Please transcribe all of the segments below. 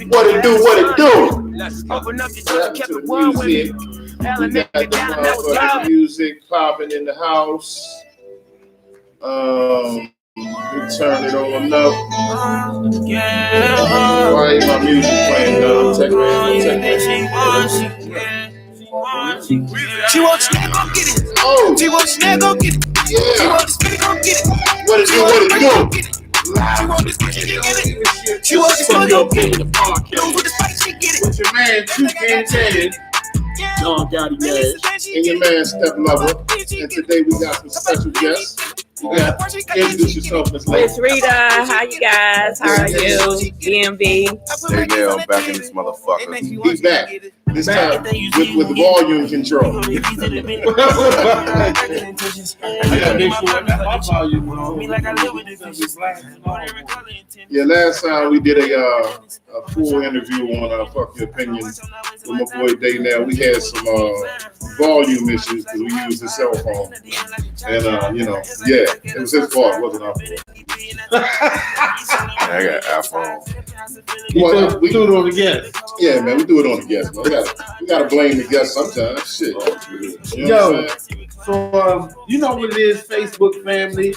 What it do? What it do? Let's open up your door. Kept it warm with me. We got the motherfucking music popping in the house. We turn it on up. Why ain't my music playing now? Take She wants to go get it. Oh, she wants to go get it. Yeah. She wants to go get it. What it do? What it do? She wants to get it. She wants to go get it. With the spice, she get it. With your man Toucan Dan, Gotti, Nash, and your man Step Lover. And today we got some special guests. Introduce yourself, Mrs.Rita. How you guys? How are you? DMV. Day-Nale back in this motherfucker. He's back. This time with the volume control. Yeah, last time we did a full interview on Phuck Your Opinion with my boy Day-Nale. We had some volume issues because we used his cell phone. And, yeah, it was his fault. It wasn't our fault. I got iPhone. We do it on the guest. Yeah, man, we do it on the guest. We gotta blame the guest sometimes. Shit. You know so you know what it is, Facebook family,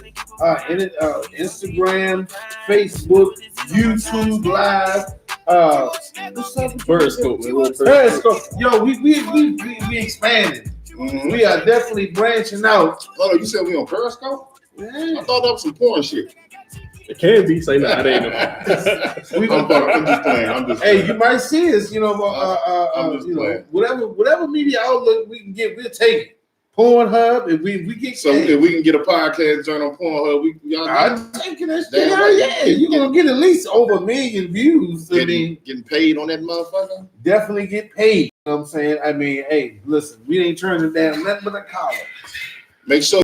Instagram, Facebook, YouTube Live, what's up? Periscope. Yo, we expanded. Mm-hmm. We are definitely branching out. Oh, you said we on Periscope? Yeah. I thought that was some porn shit. It can be. Say that ain't I'm just playing. Hey, you might see us. Whatever media outlet we can get, we'll take it. Pornhub, if we get if we can get a podcast joint on Pornhub, I'm taking that shit. Yeah, you're gonna get at least over 1 million views. Getting paid on that motherfucker. Definitely get paid. You know what I'm saying? I mean, hey, listen, we ain't turning down nothing but a collar. Make sure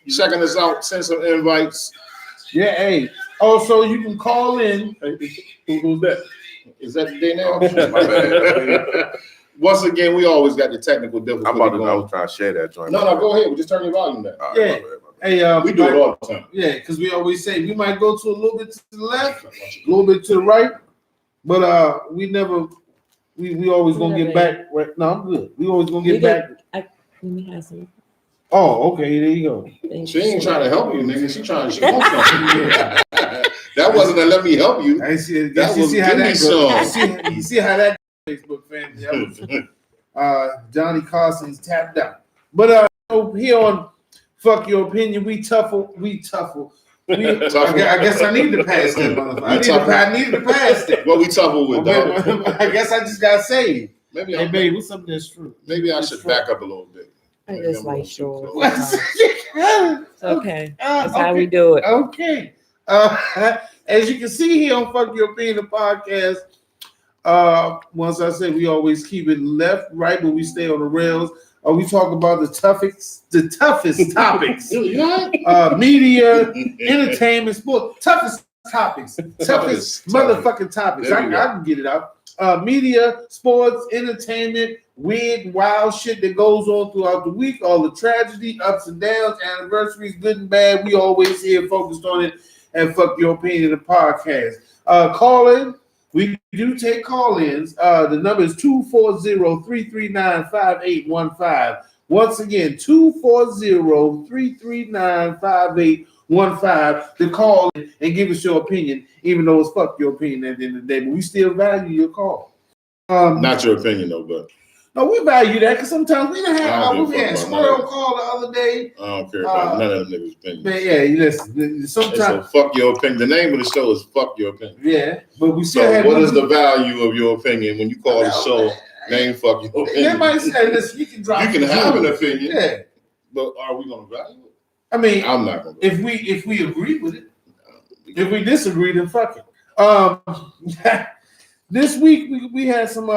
checking us out, send some invites. Yeah, hey. Also, you can call in. Who's that? Is that the Day-Nale? My bad. Once again, we always got the technical difficulty. I'm about to know, trying to share that joint. No, go ahead. We just turn your volume down. Yeah. Hey, we do it all the time. Yeah, because we always say we might go to a little bit to the left, a little bit to the right, but we never. We always gonna get back. Right? No, I'm good. We always gonna get back. Let me have some. Oh, okay. There you go. She ain't trying to help you, nigga. She wants something. That wasn't a let me help you. I see. That was give me some. You see how that Facebook family. That was, Johnny Carson's tapped out. But here on Phuck Your Opinion, we tuffle. I guess I need to pass that motherfucker. I need to pass that. What we tuffle with, dog? I guess I just got saved. Hey, babe, what's something that's true? Maybe I should back up a little bit. I just like sure. Okay. That's how we do it. Okay. As you can see here on Phuck Your Opinion podcast, once I say we always keep it left, right, but we stay on the rails. We talk about the toughest topics. Media, entertainment, sport, toughest topics. Toughest motherfucking topics. I can get it out. Media, sports, entertainment, weird, wild shit that goes on throughout the week, all the tragedy, ups and downs, anniversaries, good and bad. We always here focused on it and Phuck Your Opinion, the podcast. Call in. We do take call-ins. The number is 240-339-5815. Once again, 240-339-5815 to call and give us your opinion, even though it's Phuck Your Opinion at the end of the day. But we still value your call. Not your opinion, though, but. No, we value that because sometimes we had Squirrel call the other day. I don't care about none of them niggas' opinions. Man, yeah, listen. Sometimes so Phuck Your Opinion. The name of the show is Phuck Your Opinion. Yeah, but we still have. What is the value of your opinion when you call the show name Phuck Your Opinion? Everybody say, listen, you can drop. You can have an opinion. Yeah, but are we gonna value it? I mean, I'm not gonna. If we agree with it, if we disagree, then fuck it. This week we had some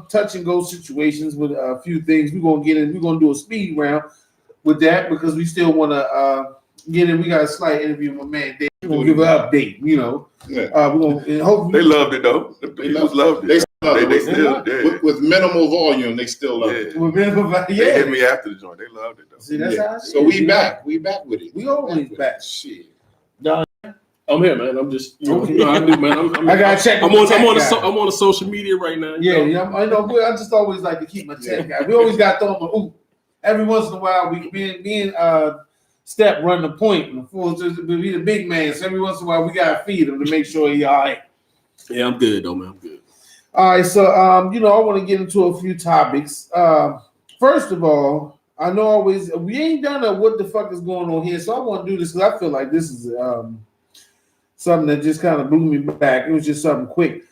touch and go situations with a few things. We're gonna get in. We're gonna do a speed round with that because we still want to get in. We got a slight interview with my man Dave. We're gonna give an update. You know, we're gonna hopefully they loved it though. They loved it. They still did. With minimal volume. They still love it. With minimal volume, They hit me after the joint. They loved it though. See, that's how it is. So we back. We back with it. We always back. Shit. I'm here, man. I'm just, Okay. I do, man. I gotta check. I'm on the social media right now. Yeah, I know. I just always like to keep my tech guy. We always got to throw him a oop. Every once in a while, me and Step run the point. Be the big man. So every once in a while, we gotta feed him to make sure he all right. Yeah, I'm good though, man. I'm good. All right, so I want to get into a few topics. First of all, I know we ain't done a what the fuck is going on here, so I want to do this because I feel like this is something that just kind of blew me back. It was just something quick.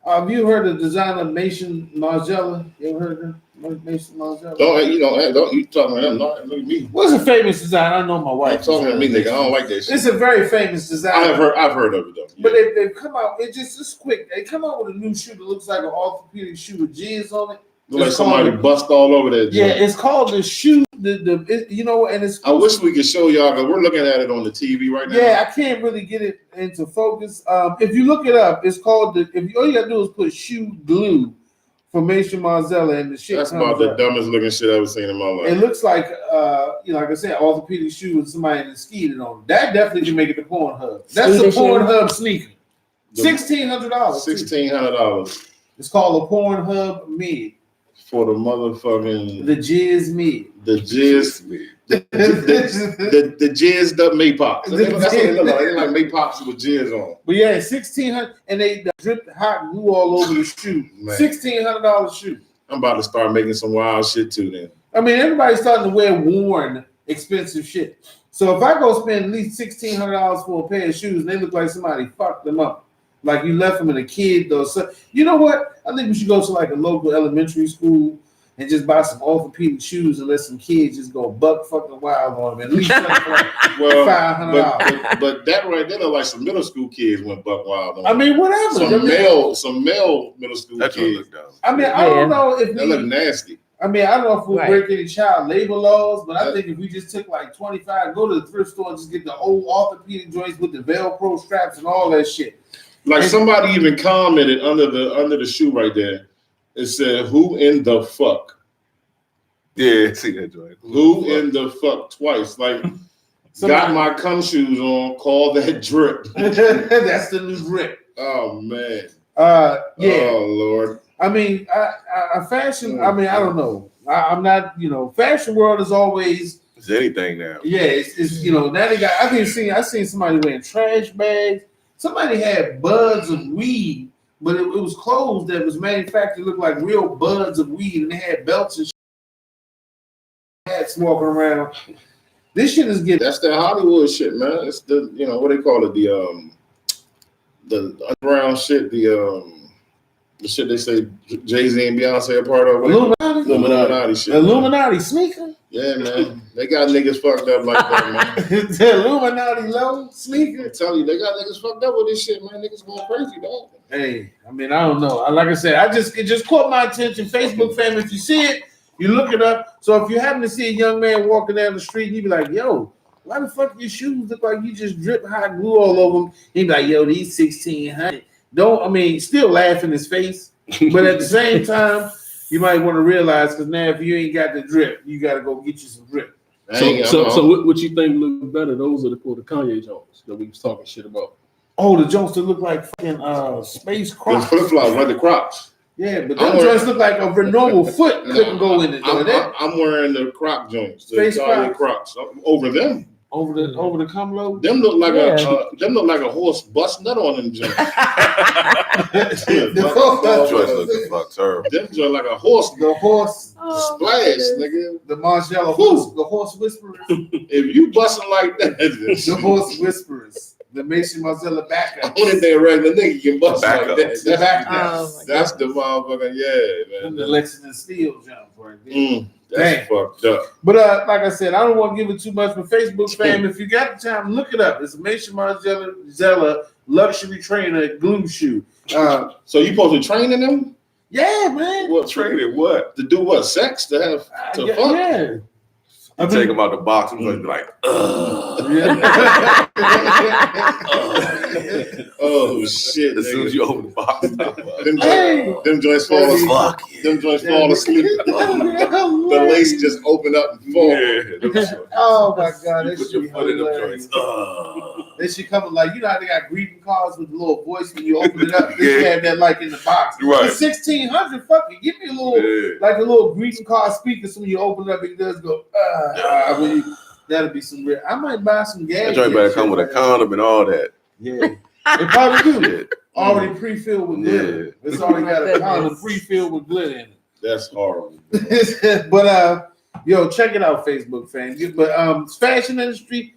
Have you heard of the designer Mason Margiela? You ever heard of him? Mason Margiela? Don't you talking to him? Look at me. What's a famous designer? I know my wife. I'm talking to me, nigga. I don't like that shit. It's a very famous designer. I've heard of it though. But they've come out. It's quick. They come out with a new shoe that looks like an orthopedic shoe with jizz on it. Look like somebody bust all over that. Yeah, it's called the shoe. And it's. I wish we could show y'all because we're looking at it on the TV right now. Yeah, I can't really get it into focus. If you look it up, it's called all you gotta do is put shoe glue for Mason Margiela and the shit. That's about the dumbest looking shit I've ever seen in my life. It looks like like I said, orthopedic shoe with somebody that skied it on. That definitely can make it to Pornhub. That's a Pornhub sneaker. $1,600. $1,600. It's called a Pornhub mid. For the motherfucking the jizz mid. The jizz mid. The jizzed up Maypops. That's what they look like. They like Maypops with jizz on. But yeah, $1,600 and they dripped hot glue all over the shoe. $1,600 shoe. I'm about to start making some wild shit too then. I mean, everybody's starting to wear worn, expensive shit. So if I go spend at least $1,600 for a pair of shoes and they look like somebody fucked them up, like you left them in a kid though. So you know what? I think we should go to like a local elementary school and just buy some orthopedic shoes and let some kids just go buck fucking wild on them. At least like $500. But that right there look like some middle school kids went buck wild on them. I mean, whatever. Some male middle school kids. I mean, I don't know if they look nasty. I mean, I don't know if we'll break any child labor laws, but I think if we just took like 25, go to the thrift store and just get the old orthopedic joints with the Velcro straps and all that shit. Like somebody even commented under the shoe right there. It said, "Who in the fuck?" Yeah, see that joint. Who in the fuck twice? Like, got my cum shoes on. Call that drip. That's the new drip. Oh man. Yeah. Oh Lord. I mean, fashion. I mean, I don't know. I'm not. Fashion world is always. It's anything now. Yeah, it's now they got. I seen somebody wearing trash bags. Somebody had buds of weed, but it was clothes that was manufactured looked like real buds of weed, and they had belts and hats walking around. This shit is getting. That's that Hollywood shit, man. It's the what they call it, the underground shit, the shit they say Jay-Z and Beyonce are part of. Illuminati shit. Illuminati sneaker? Yeah, man. They got niggas fucked up like that, man. The Illuminati low sneaker? I tell you, they got niggas fucked up with this shit, man. Niggas going crazy, dog. Hey, I mean, I don't know. Like I said, it just caught my attention. Facebook fam, if you see it, you look it up. So if you happen to see a young man walking down the street, you be like, yo, why the fuck your shoes look like you just drip hot glue all over them? He be like, yo, these $1,600. Still laugh in his face, but at the same time, you might want to realize because now if you ain't got the drip, you got to go get you some drip. So what you think look better? Those are the Kanye Jones that we was talking shit about. Oh, the Jones that look like fucking space Crocs. The flip flops, like the Crocs. Yeah, but those joints look like a normal foot couldn't go in it. I'm wearing the Croc joints, the Kanye Crocs. Over them. Over the cum load. Them look like a horse bust nut on them joints. Them joints like a horse. The horse splash, nigga. The Margiela horse. The horse whisperers. If you busting like that, the horse whisperers. The Mason Margiela backup. Only thing a regular nigga can bust like that. That's the motherfucker. Yeah, man. The Lexington Steel jump right there. That's fucked up. But like I said, I don't want to give it too much. But Facebook fam, if you got the time, look it up. It's a Mason Margiela luxury trainer glue shoe. So you supposed to train in them? Yeah, man. What training? What to do? What sex to have to fuck? Yeah. You take them out the box and be like, oh shit! As soon as you open the box, them joints fall asleep. Them joints fall asleep. The lace just open up and fall. Yeah, oh my god! You put your foot in them joints. They should come like, you know how they got greeting cards with the little voice when you open it up. They should have that like in the box. Right. It's 1600. Fuck it, give me a little like a little greeting card speaker. So when you open it up, it does go. That'll be some real. I might buy some gas. That joint better come with a condom and all that. Yeah, it probably do. Already pre-filled with glitter. It's already got a condom pre-filled with glitter in it. That's horrible. But yo, check it out, Facebook fans. But fashion industry,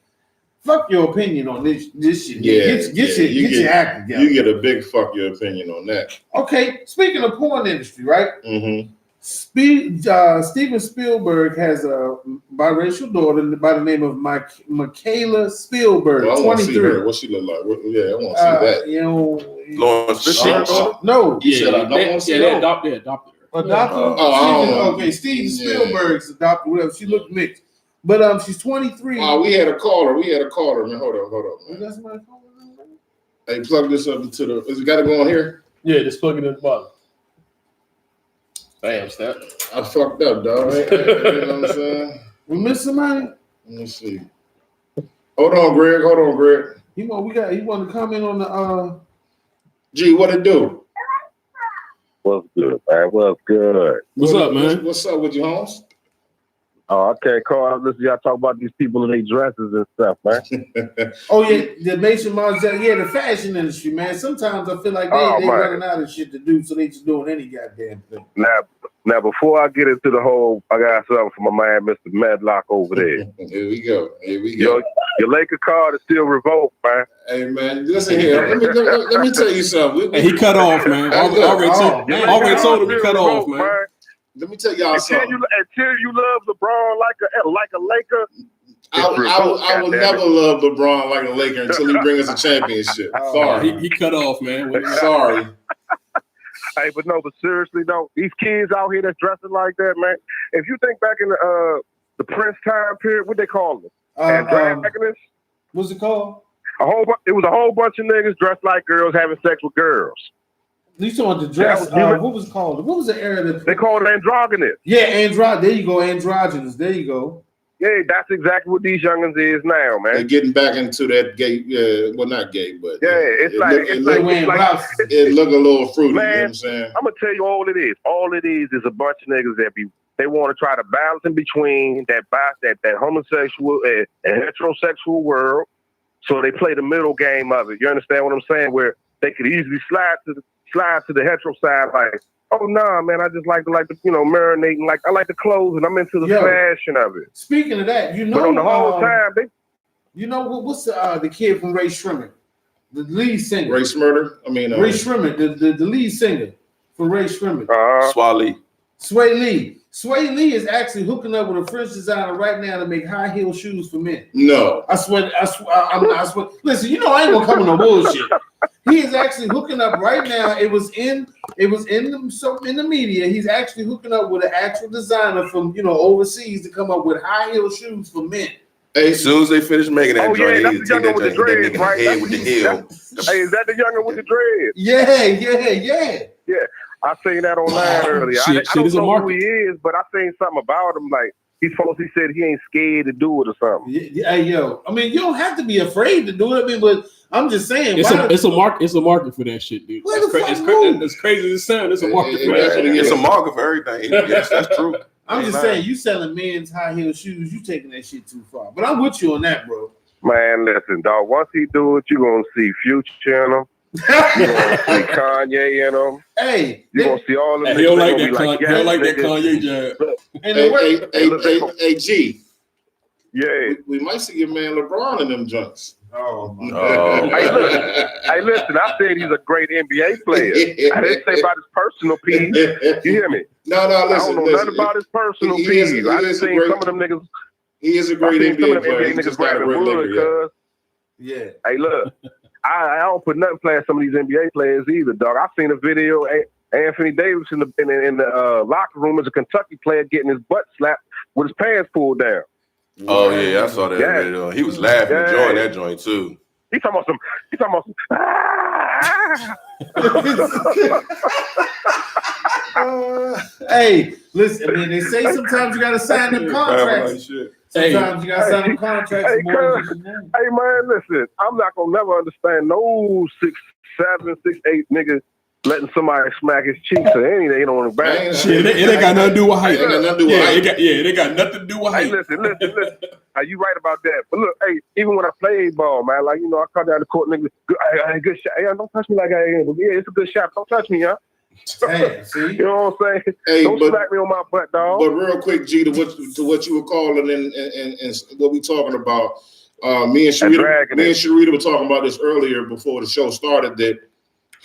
fuck your opinion on this shit. Get your act together. You get a big fuck your opinion on that. Okay, speaking of porn industry, right? Mm-hmm. Steven Spielberg has a biracial daughter by the name of Michaela Spielberg. Well, I want to see 23. her. What she look like? I want to see that. You know, Lawrence Fishburne? No. They adopted her. Okay, Steven Spielberg's adopted, whatever. She looked mixed. But she's 23. Oh, we had a caller. Man, hold on. Man. That's my calling. Hey, plug this up into the. Is it got to go on here? Yeah, just plug it in the bottom. Damn, snap. I fucked up, dog. You know what I'm saying? We missed somebody? Let me see. Hold on, Greg. He want to comment on the G, what it do? What's good, man? What's good? What's up, man? What's up with you, Holmes? Oh, okay, Carl. Listen, y'all talk about these people in their dresses and stuff, man. Oh yeah, the Mason Mars, the fashion industry, man. Sometimes I feel like they running out of shit to do, so they just doing any goddamn thing. Now, before I get into the whole, I got something for my man, Mr. Medlock over there. Here we go. Your Laker card is still revoked, man. Hey, man, listen here. Let me tell you something. He cut off, man. Already told him he cut off, man. Let me tell y'all something. Until you love LeBron like a Laker, I will never love LeBron like a Laker until he brings us a championship. Sorry. He cut off, man. Sorry. Hey, but seriously though, these kids out here that's dressing like that, man. If you think back in the Prince time period, what they call them? Antagonists? What's it called? It was a whole bunch of niggas dressed like girls having sex with girls. You talking the dress? What was it called? What was the era that they called it androgynous? Yeah, There you go, androgynous. There you go. Yeah, that's exactly what these youngins is now, man. They're getting back into that gay, well, not gay, but it look a little fruity. Man, you know what I'm saying? I'm gonna tell you all it is. All it is a bunch of niggas that they want to try to balance in between that homosexual and heterosexual world. So they play the middle game of it. You understand what I'm saying? Where they could easily slide to the hetero side, like, oh nah, man, I just like to marinating. Like I like the clothes, and I'm into the fashion of it. Speaking of that, but on the whole time, what's the kid from Ray Shrimmer, the lead singer? Ray Shrimmer. Ray Shrimmer, the lead singer for Ray Shrimmer. Sway Lee. Sway Lee is actually hooking up with a French designer right now to make high heel shoes for men. No, I swear. Listen, I ain't gonna come with no bullshit. He is actually hooking up right now. It was in the media. He's actually hooking up with an actual designer from overseas to come up with high heel shoes for men. Hey, as soon as they finish making that joint, that's the younger with the dreads, right? Head with the heel. Hey, is that the younger with the dreads? Yeah. I seen that online earlier. I don't know who he is, but I seen something about him. Like he said he ain't scared to do it or something. Yeah, yo. You don't have to be afraid to do it. But I'm just saying, it's a market for that shit, dude. It's crazy as sound. It's a market for that. It's a market for everything. Yes, that's true. I'm just saying, you selling men's high heel shoes, you taking that shit too far. But I'm with you on that, bro. Man, listen, dog. Once he do it, you gonna see Future in him. You gonna see Kanye in them. Hey, you gonna see all of them. He don't like that Kanye jab. Hey, G. Yeah, we might see your man LeBron in them junks. Oh. Hey, listen. I said he's a great NBA player. I didn't say about his personal piece. You hear me? No. Listen, I don't know nothing about his personal piece. I just seen some of them niggas. He is a great NBA player. He just got a great liquor. Yeah. Hey, look. I don't put nothing past some of these NBA players either, dog. I seen a video. Anthony Davis in the locker room as a Kentucky player getting his butt slapped with his pants pulled down. Oh yeah, I saw that video. He was laughing, enjoying that joint too. He talking about some. Hey, listen. They say sometimes you gotta sign the contracts. Sometimes you gotta sign a contract for more than just your name. Hey man, listen, I'm not gonna never understand no 6'7", 6'8" niggas letting somebody smack his cheeks or anything. They don't want to bang. Shit, it ain't got nothing to do with height. It ain't got nothing to do with height. It ain't got nothing to do with height. Hey, listen. You right about that. But look, hey, even when I played ball, man, like, I come down the court, niggas, good shot. Hey, don't touch me like I am. Yeah, it's a good shot. Don't touch me, y'all. Damn, see? You know what I'm saying? Hey, don't smack me on my butt, dog. But real quick, G, to what you were calling and what we talking about, me and Sharita were talking about this earlier before the show started, that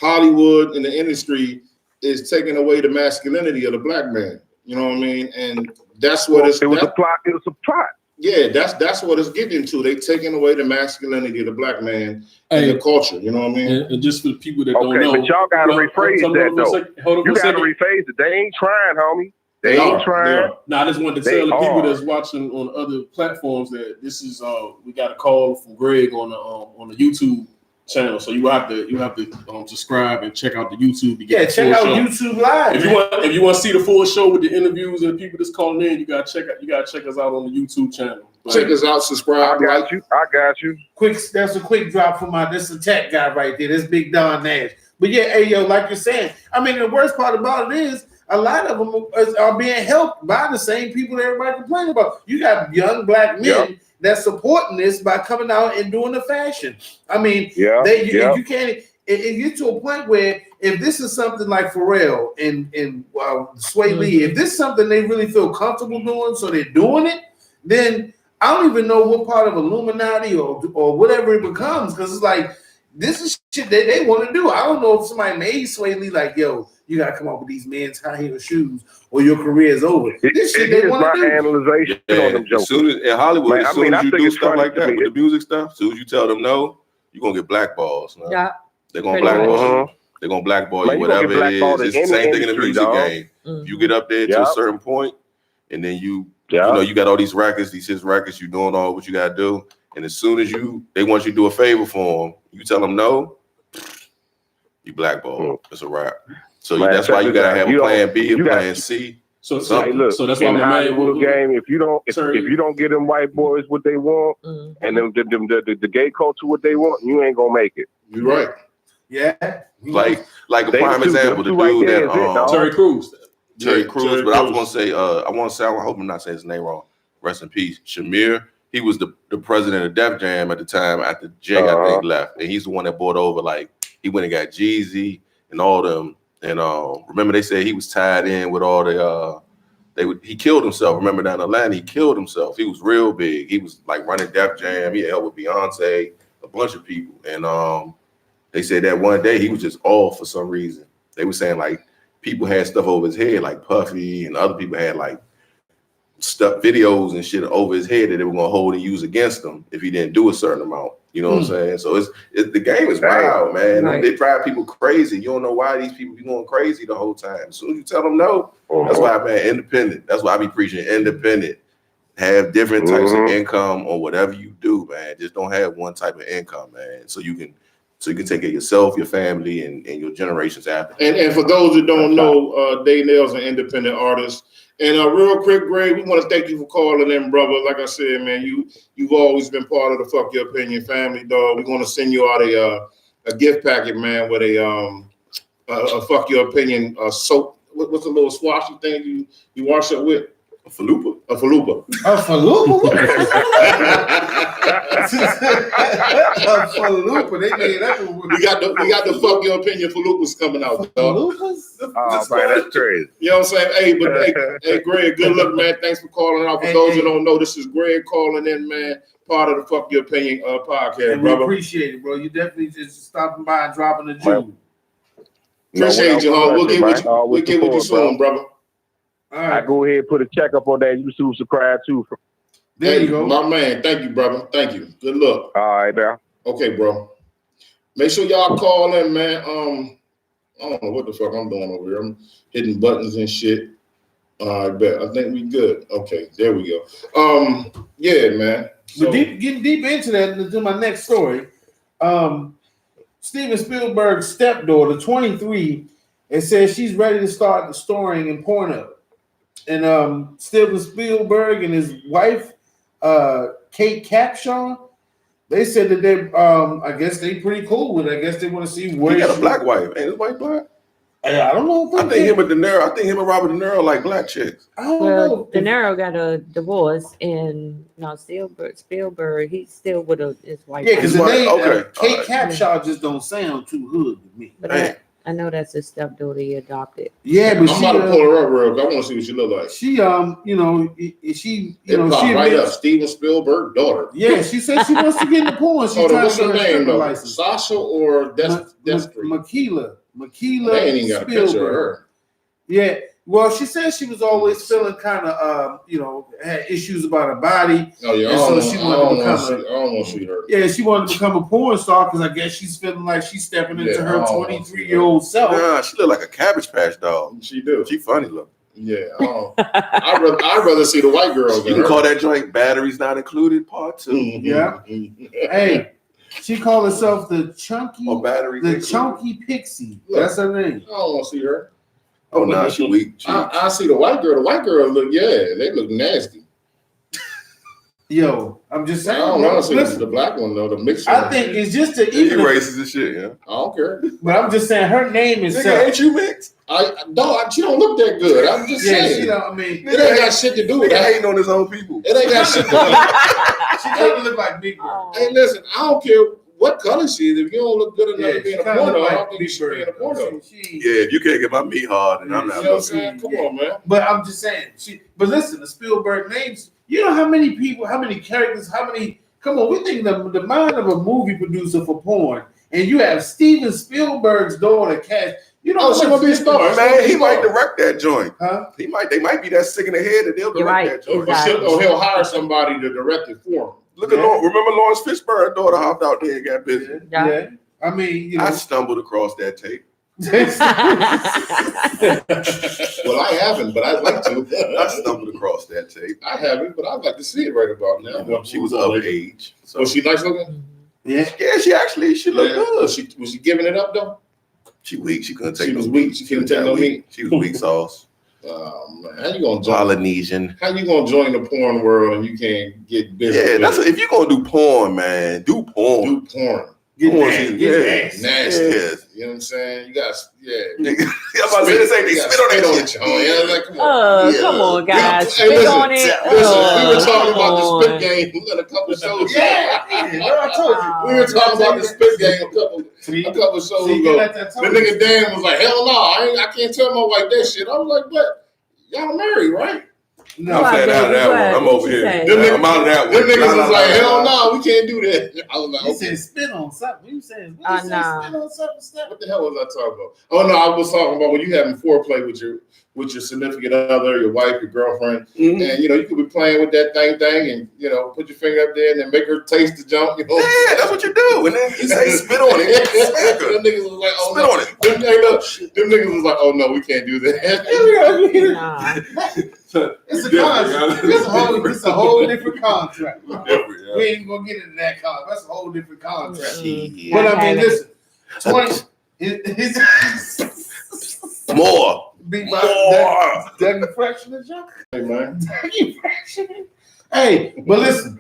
Hollywood and the industry is taking away the masculinity of the black man. You know what I mean? And that's what it was a plot. It was a plot. Yeah, that's what it's getting to. They taking away the masculinity of the black man and the culture. You know what I mean? And just for the people that don't know, but y'all gotta rephrase that though. You gotta rephrase it. They ain't trying, homie. They ain't trying. Now, I just wanted to tell the people that's watching on other platforms that this is we got a call from Greg on the YouTube channel, so you have to subscribe and check out the YouTube to get check out YouTube Live. If you want to see the full show with the interviews and the people that's calling in, you gotta check us out on the YouTube channel. Check us out, subscribe. I got you. That's a quick drop from this is a tech guy right there. That's Big Don Nash. But yeah, hey yo, like you're saying, I mean the worst part about it is a lot of them are being helped by the same people that everybody complaining about. You got young black men that's supporting this by coming out and doing the fashion. I mean, you can't. It gets to a point where if this is something like Pharrell and Sway Lee, if this is something they really feel comfortable doing, so they're doing it, then I don't even know what part of Illuminati or whatever it becomes, because it's like this is shit that they want to do. I don't know if somebody made Sway Lee like, yo, you gotta come up with these men's high heel shoes or your career is over. This shit they want to do. Analyzation on them jokes. In Hollywood, as soon as you do stuff like that with the music stuff, as soon as you tell them no, you're gonna get blackballs. Man. Yeah, they're gonna blackball you. They're gonna blackball you, whatever it is. It's the same thing in the music game. You get up there to a certain point, and then you got all these records, these hits records. You doing all what you gotta do, and as soon as they want you to do a favor for them, you tell them no, you blackball. It's a wrap. So that's why you gotta have a plan B, a plan C. So that's why in Hollywood game, if you don't get them white boys what they want, and them the gay culture what they want, you ain't gonna make it. You're right. Yeah. Like a prime example, the dude that Terry Crews. But I was gonna say, I hope I'm not saying his name wrong. Rest in peace, Shamir. He was the president of Def Jam at the time after Jay I think left, and he's the one that brought over, like, he went and got Jeezy and all them. And remember they said he was tied in with all he killed himself. Remember down in Atlanta, he killed himself. He was real big. He was like running Def Jam. He helped with Beyonce, a bunch of people. And they said that one day he was just off for some reason. They were saying like people had stuff over his head, like Puffy, and other people had like stuff, videos and shit over his head that they were gonna hold and use against him if he didn't do a certain amount. You know what I'm saying? So the game is wild, man. Right. They drive people crazy. You don't know why these people be going crazy the whole time. As soon as you tell them no, that's why, man, independent. That's why I be preaching independent. Have different types of income or whatever you do, man. Just don't have one type of income, man. So you can take care of yourself, your family, and your generations after. And for those that don't know, Daynale's an independent artist. And real quick, Greg, we want to thank you for calling in, brother. Like I said, man, you've always been part of the Fuck Your Opinion family, dog. We're gonna send you out a gift packet, man, with a Fuck Your Opinion soap. What's the little swashy thing you wash up with? A falupa. A falupa. A falupa. A falupa. They made that. We got the Fuck Your Opinion falupas coming out, dog. Oh man, that's crazy. You know what I'm saying? Hey, Greg, good luck, man. Thanks for calling out. For those who don't know, this is Greg calling in, man. Part of the Fuck Your Opinion podcast, brother. We appreciate it, bro. You definitely just stopping by and dropping the jewel. Appreciate you, huh? We'll get with you soon, brother. All right. I go ahead and put a check up on that YouTube subscribe too. There you go. My man. Thank you, brother. Thank you. Good luck. All right, man. Okay, bro. Make sure y'all call in, man. I don't know what the fuck I'm doing over here. I'm hitting buttons and shit. I bet. I think we good. Okay, there we go. Yeah, man. So, getting deep into that, to my next story. Steven Spielberg's stepdaughter, 23, and says she's ready to start starring in porno. And Steven Spielberg and his wife Kate Capshaw. They said that they, I guess they pretty cool with it. I guess they want to see where he got a black wife. Ain't his wife black? I don't know. I think him and De Niro. I think him and Robert De Niro like black chicks. I don't know. De Niro got a divorce, and Spielberg, he's still with his wife. Yeah, because the name Kate right. Capshaw just don't sound too hood to me. But I know that's his stepdaughter he adopted. Yeah, but I'm about to pull her up real quick. I want to see what she look like. She she right up Steven Spielberg's daughter. Yeah, she said she wants to get into porn. She's what's her name though? Sasha or Makila. They ain't even got a picture of her. Yeah. Well, she said she was always feeling kind of, had issues about her body. Oh yeah, and so she wanted to become. I don't want to see her. Yeah, she wanted to become a porn star because I guess she's feeling like she's stepping into her 23-year-old self. Nah, she look like a Cabbage Patch dog. She do. She funny look. Yeah, I'd rather see the white girl. You can call that joint "Batteries Not Included" Part 2. Yeah. Hey, she called herself the Chunky Pixie. Look, that's her name. I don't want to see her. Oh no, she weak. I see the white girl. The white girl look, they look nasty. Yo, I'm just saying. I don't want to see the black one though. The mixed. I think it's just to even racist and shit. Yeah, I don't care. But I'm just saying her name is. Ain't you mixed? She don't look that good. I'm just saying. She don't. I mean, it ain't got shit to do with that. Hating on his own people. It ain't got shit to do. She doesn't look like Big Bird. Hey, listen, I don't care what color she is. If you don't look good enough to be in a porno, I don't think you should be in a porno. Yeah, if you can't get my meat hard, then I'm not. You know what I'm saying? Come on, man. But I'm just saying. But listen, the Spielberg names. You know how many people, how many characters, how many? Come on, we think the mind of a movie producer for porn, and you have Steven Spielberg's daughter, Cash. You know, she gonna be a star, man. He might direct that joint. Huh? They might be that sick in the head that they'll direct that joint. Exactly. He'll hire somebody to direct it for him. Look at remember Lawrence Fishburne's daughter hopped out there and got busy. Yeah. I mean, I stumbled across that tape. Well, I haven't, but I'd like to. I stumbled across that tape. I haven't, but I'd like to see it right about now. She was of age. So. Was she nice looking? Yeah, she looked good. Was she giving it up though? She weak. She couldn't take. She was weak. She couldn't take no meat. She was weak sauce. Man, how you gonna join Polynesian? How you gonna join the porn world and you can't get busy? Yeah, if you're gonna do porn, man, do porn. Do porn. Get nasty. Yes. You know what I'm saying? You got I'm about to say the same thing. Spit on that shit. Like, come on. Come on, guys. Spit on it. Listen, we were talking about the spit game in a couple shows. I told you. We were talking about the spit game a couple shows ago. The nigga Dan was like, hell no, I can't tell my wife that shit. I was like, but y'all married, right? No, I'm saying out of that one. I'm over here. I'm out of that one. Them niggas was like, hell no, we can't do that. I was like, you said spit on something. You said spit on something. What the hell was I talking about? Oh no, I was talking about when you having foreplay with your significant other, your wife, your girlfriend, and you could be playing with that thing, and put your finger up there and then make her taste the junk. Yeah, that's what you do. And then you say spit on it. Them niggas was like, oh spit on it. Them niggas was like, oh no, we can't do that. It's a contract. It's a whole different contract. We ain't gonna get into that contract. That's a whole different contract. But I mean, listen, 20. More. Dougie Fraction is young. Hey man. Dougie Fraction. Hey, but listen.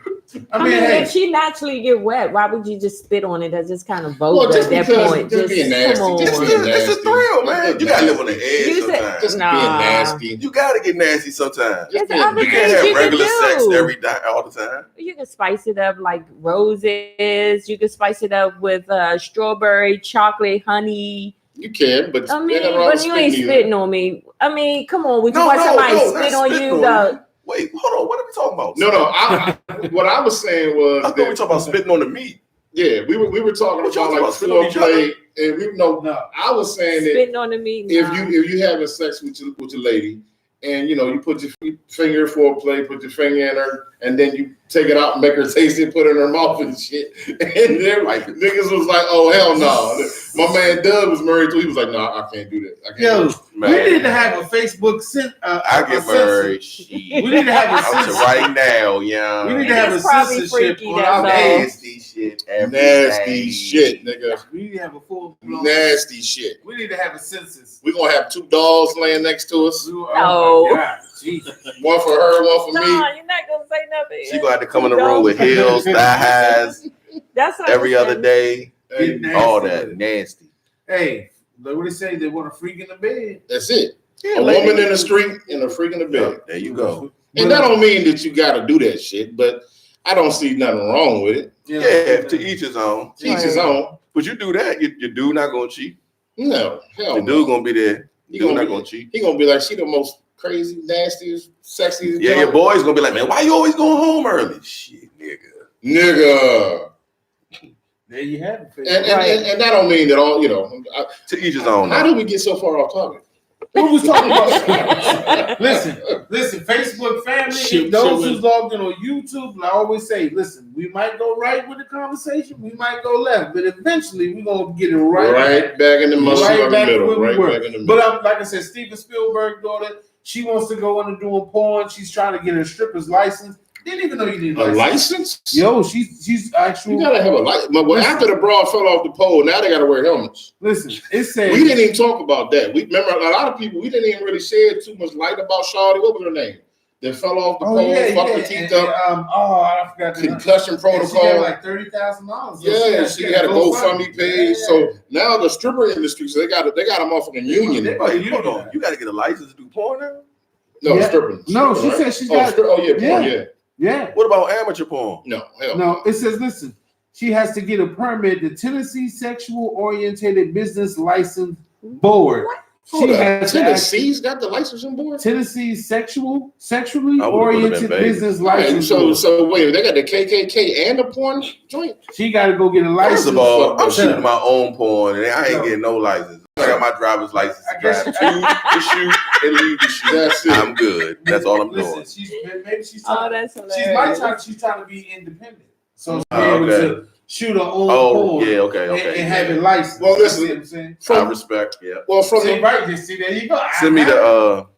I mean, if she naturally get wet, why would you just spit on it? That's just kind of vulgar at that point. Just being nasty. Come on. It's a thrill, man. You gotta live on the edge sometimes. Just being nasty. You gotta get nasty sometimes. You can't have regular sex all the time. You can spice it up like roses. You can spice it up with strawberry, chocolate, honey. You can, but I mean, but you ain't spitting on me. I mean, come on. Would you want somebody spit on you? Wait, hold on. What are we talking about? No. What I was saying was I thought we were talking about spitting on the meat. Yeah, we were talking about like foreplay, and I was saying that spitting on the meat. If you having sex with your lady, and you put your finger foreplay, put your finger in her, and then you take it out and make her taste it, put it in her mouth and shit. And then niggas was like, "Oh hell no!" My man Doug was married too. He was like, "No, I can't do that. I can't." We need to have a Facebook. I get married. We need to have a censorship right now, yeah. We need to have a censorship on our nasty shit. Nasty shit, nigga. We need to have a full nasty shit. We need to have a census. We're gonna have 2 dolls laying next to us. Oh. One for her, one for me. No, you're not gonna say nothing. She gonna have to come in the room with heels, thigh highs, That's every other day. Hey, All that nasty. Hey, look what they say. They want a freak in the bed. That's it. Yeah, A woman in the street and a freak in the bed. There you go. And that don't mean that you got to do that shit, but I don't see nothing wrong with it. Yeah, to each his own. To each his own. But you do that, your dude not gonna cheat. No, hell The no. dude gonna be there. He Dude gonna not be- gonna cheat. He gonna be like, she the most crazy, nastiest, sexiest. Yeah, your boy's gonna be like, man, why you always going home early? Shit, Nigga. There you have it. And that don't mean that all, to each his own. How did we get so far off topic? What was talking about? listen, Facebook family, those who's logged in on YouTube, and I always say, listen, we might go right with the conversation, we might go left, but eventually we're gonna get it right back in the middle. Right back middle. where we Right were. back in the middle. But like I said, Steven Spielberg's daughter, she wants to go into doing porn. She's trying to get her stripper's license. Didn't even know you need a license. Yo, she's actually. You gotta have a license. Well, after the broad fell off the pole, now they gotta wear helmets. Listen, it says we didn't even talk about that. We remember a lot of people. We didn't even really shed too much light about Shawty. What was her name? That fell off the pole, fucked her teeth up. I forgot the concussion protocol. She got like $30,000. Yeah, she had a GoFundMe page. So now the stripper industry, so they got a motherfucking union. Hold on, you got to get a license to do porn now? No, stripping. No, she said she's got. Porn, yeah. Yeah. What about amateur porn? No, hell no. It says, listen, she has to get a permit. The Tennessee Sexual Oriented Business License Board. Tennessee's got the licensing board. Tennessee Sexually Oriented Business License. So wait, they got the KKK and the porn joint. She got to go get a license. First of all, I'm shooting my own porn, and I ain't getting no license. I got my driver's license to drive to the shoot and leave the shoot. That's it. I'm good. That's all I'm doing. Maybe she's that's hilarious. She's trying to be independent, so she's able to shoot her own porn. Yeah, okay. And have it licensed. Well, listen, you know what I'm saying? I respect. Yeah. Well, from see, right, there you go. Send me the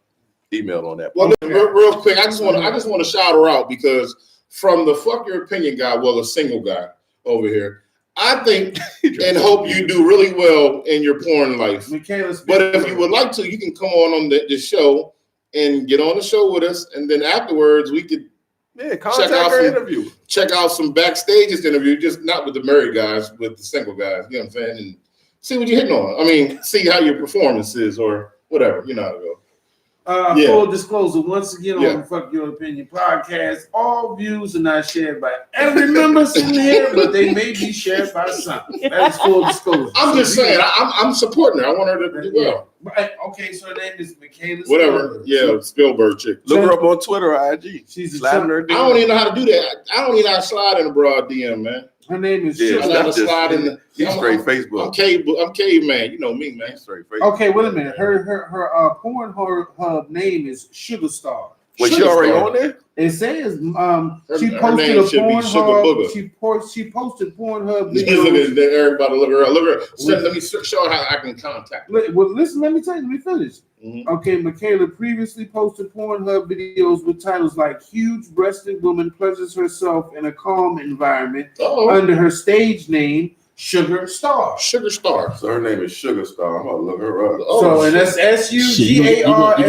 email on that. Well, real quick, I just want to shout her out because from the fuck your opinion guy, a single guy over here. I think and hope you do really well in your porn life. But if you would like to, you can come on the show and get on the show with us, and then afterwards we could check out some backstages interview, just not with the married guys, with the single guys. You know what I'm saying? And see what you're hitting on. I mean, see how your performance is or whatever. You know how to go. Full disclosure, once again on the Fuck Your Opinion podcast, all views are not shared by every member in here, but they may be shared by some. That is full disclosure. I'm just saying, I'm supporting her. I want her to do well. Right. Okay, so her name is Michaela Whatever. Yeah, Spielberg chick. Look her up on Twitter or IG. She's sliding her. I don't even know how to do that. I don't even know how to slide in a broad DM, man. Her name is I know how to slide in the. He's straight Facebook. I'm caveman. You know me, man. Straight Facebook. Okay, wait a minute. Her Pornhub name is Sugar Star. Wait, she already on there? It says she her posted name a should be Sugar Pornhub. Booger. She posted Pornhub Look videos. at everybody. Look at her. Look at her. Let me show her how I can contact her. Well, listen. Let me finish. Mm-hmm. Okay, Michaela previously posted Pornhub videos with titles like "Huge-breasted woman pleasures herself in a calm environment" under her stage name Sugar Star. Sugar Star. So her name is Sugar Star. I'm gonna look her up. And that's SUGAR.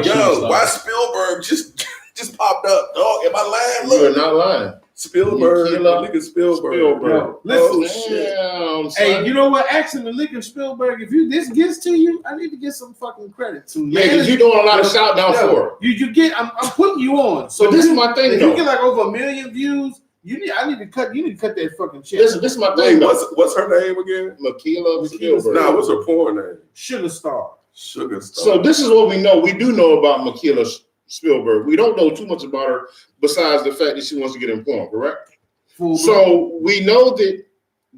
Yo, why Spielberg just popped up, dog? Am I lying? You're not lying. Spielberg. Look at Spielberg. Yo, listen, hey, you know what? Actually, look at Spielberg. If this gets to you, I need to get some fucking credit to you. Yeah, because you're doing a lot of shout down for her. You get. I'm putting you on. So this is my thing. If you get like over 1 million views, you need to cut that fucking check. This is my thing. What's her name again? Michaela Spielberg. Nah, what's her porn name? Sugar Star. Sugar Star. So this is what we know. We do know about Michaela Spielberg. We don't know too much about her besides the fact that she wants to get in porn, correct? So we know that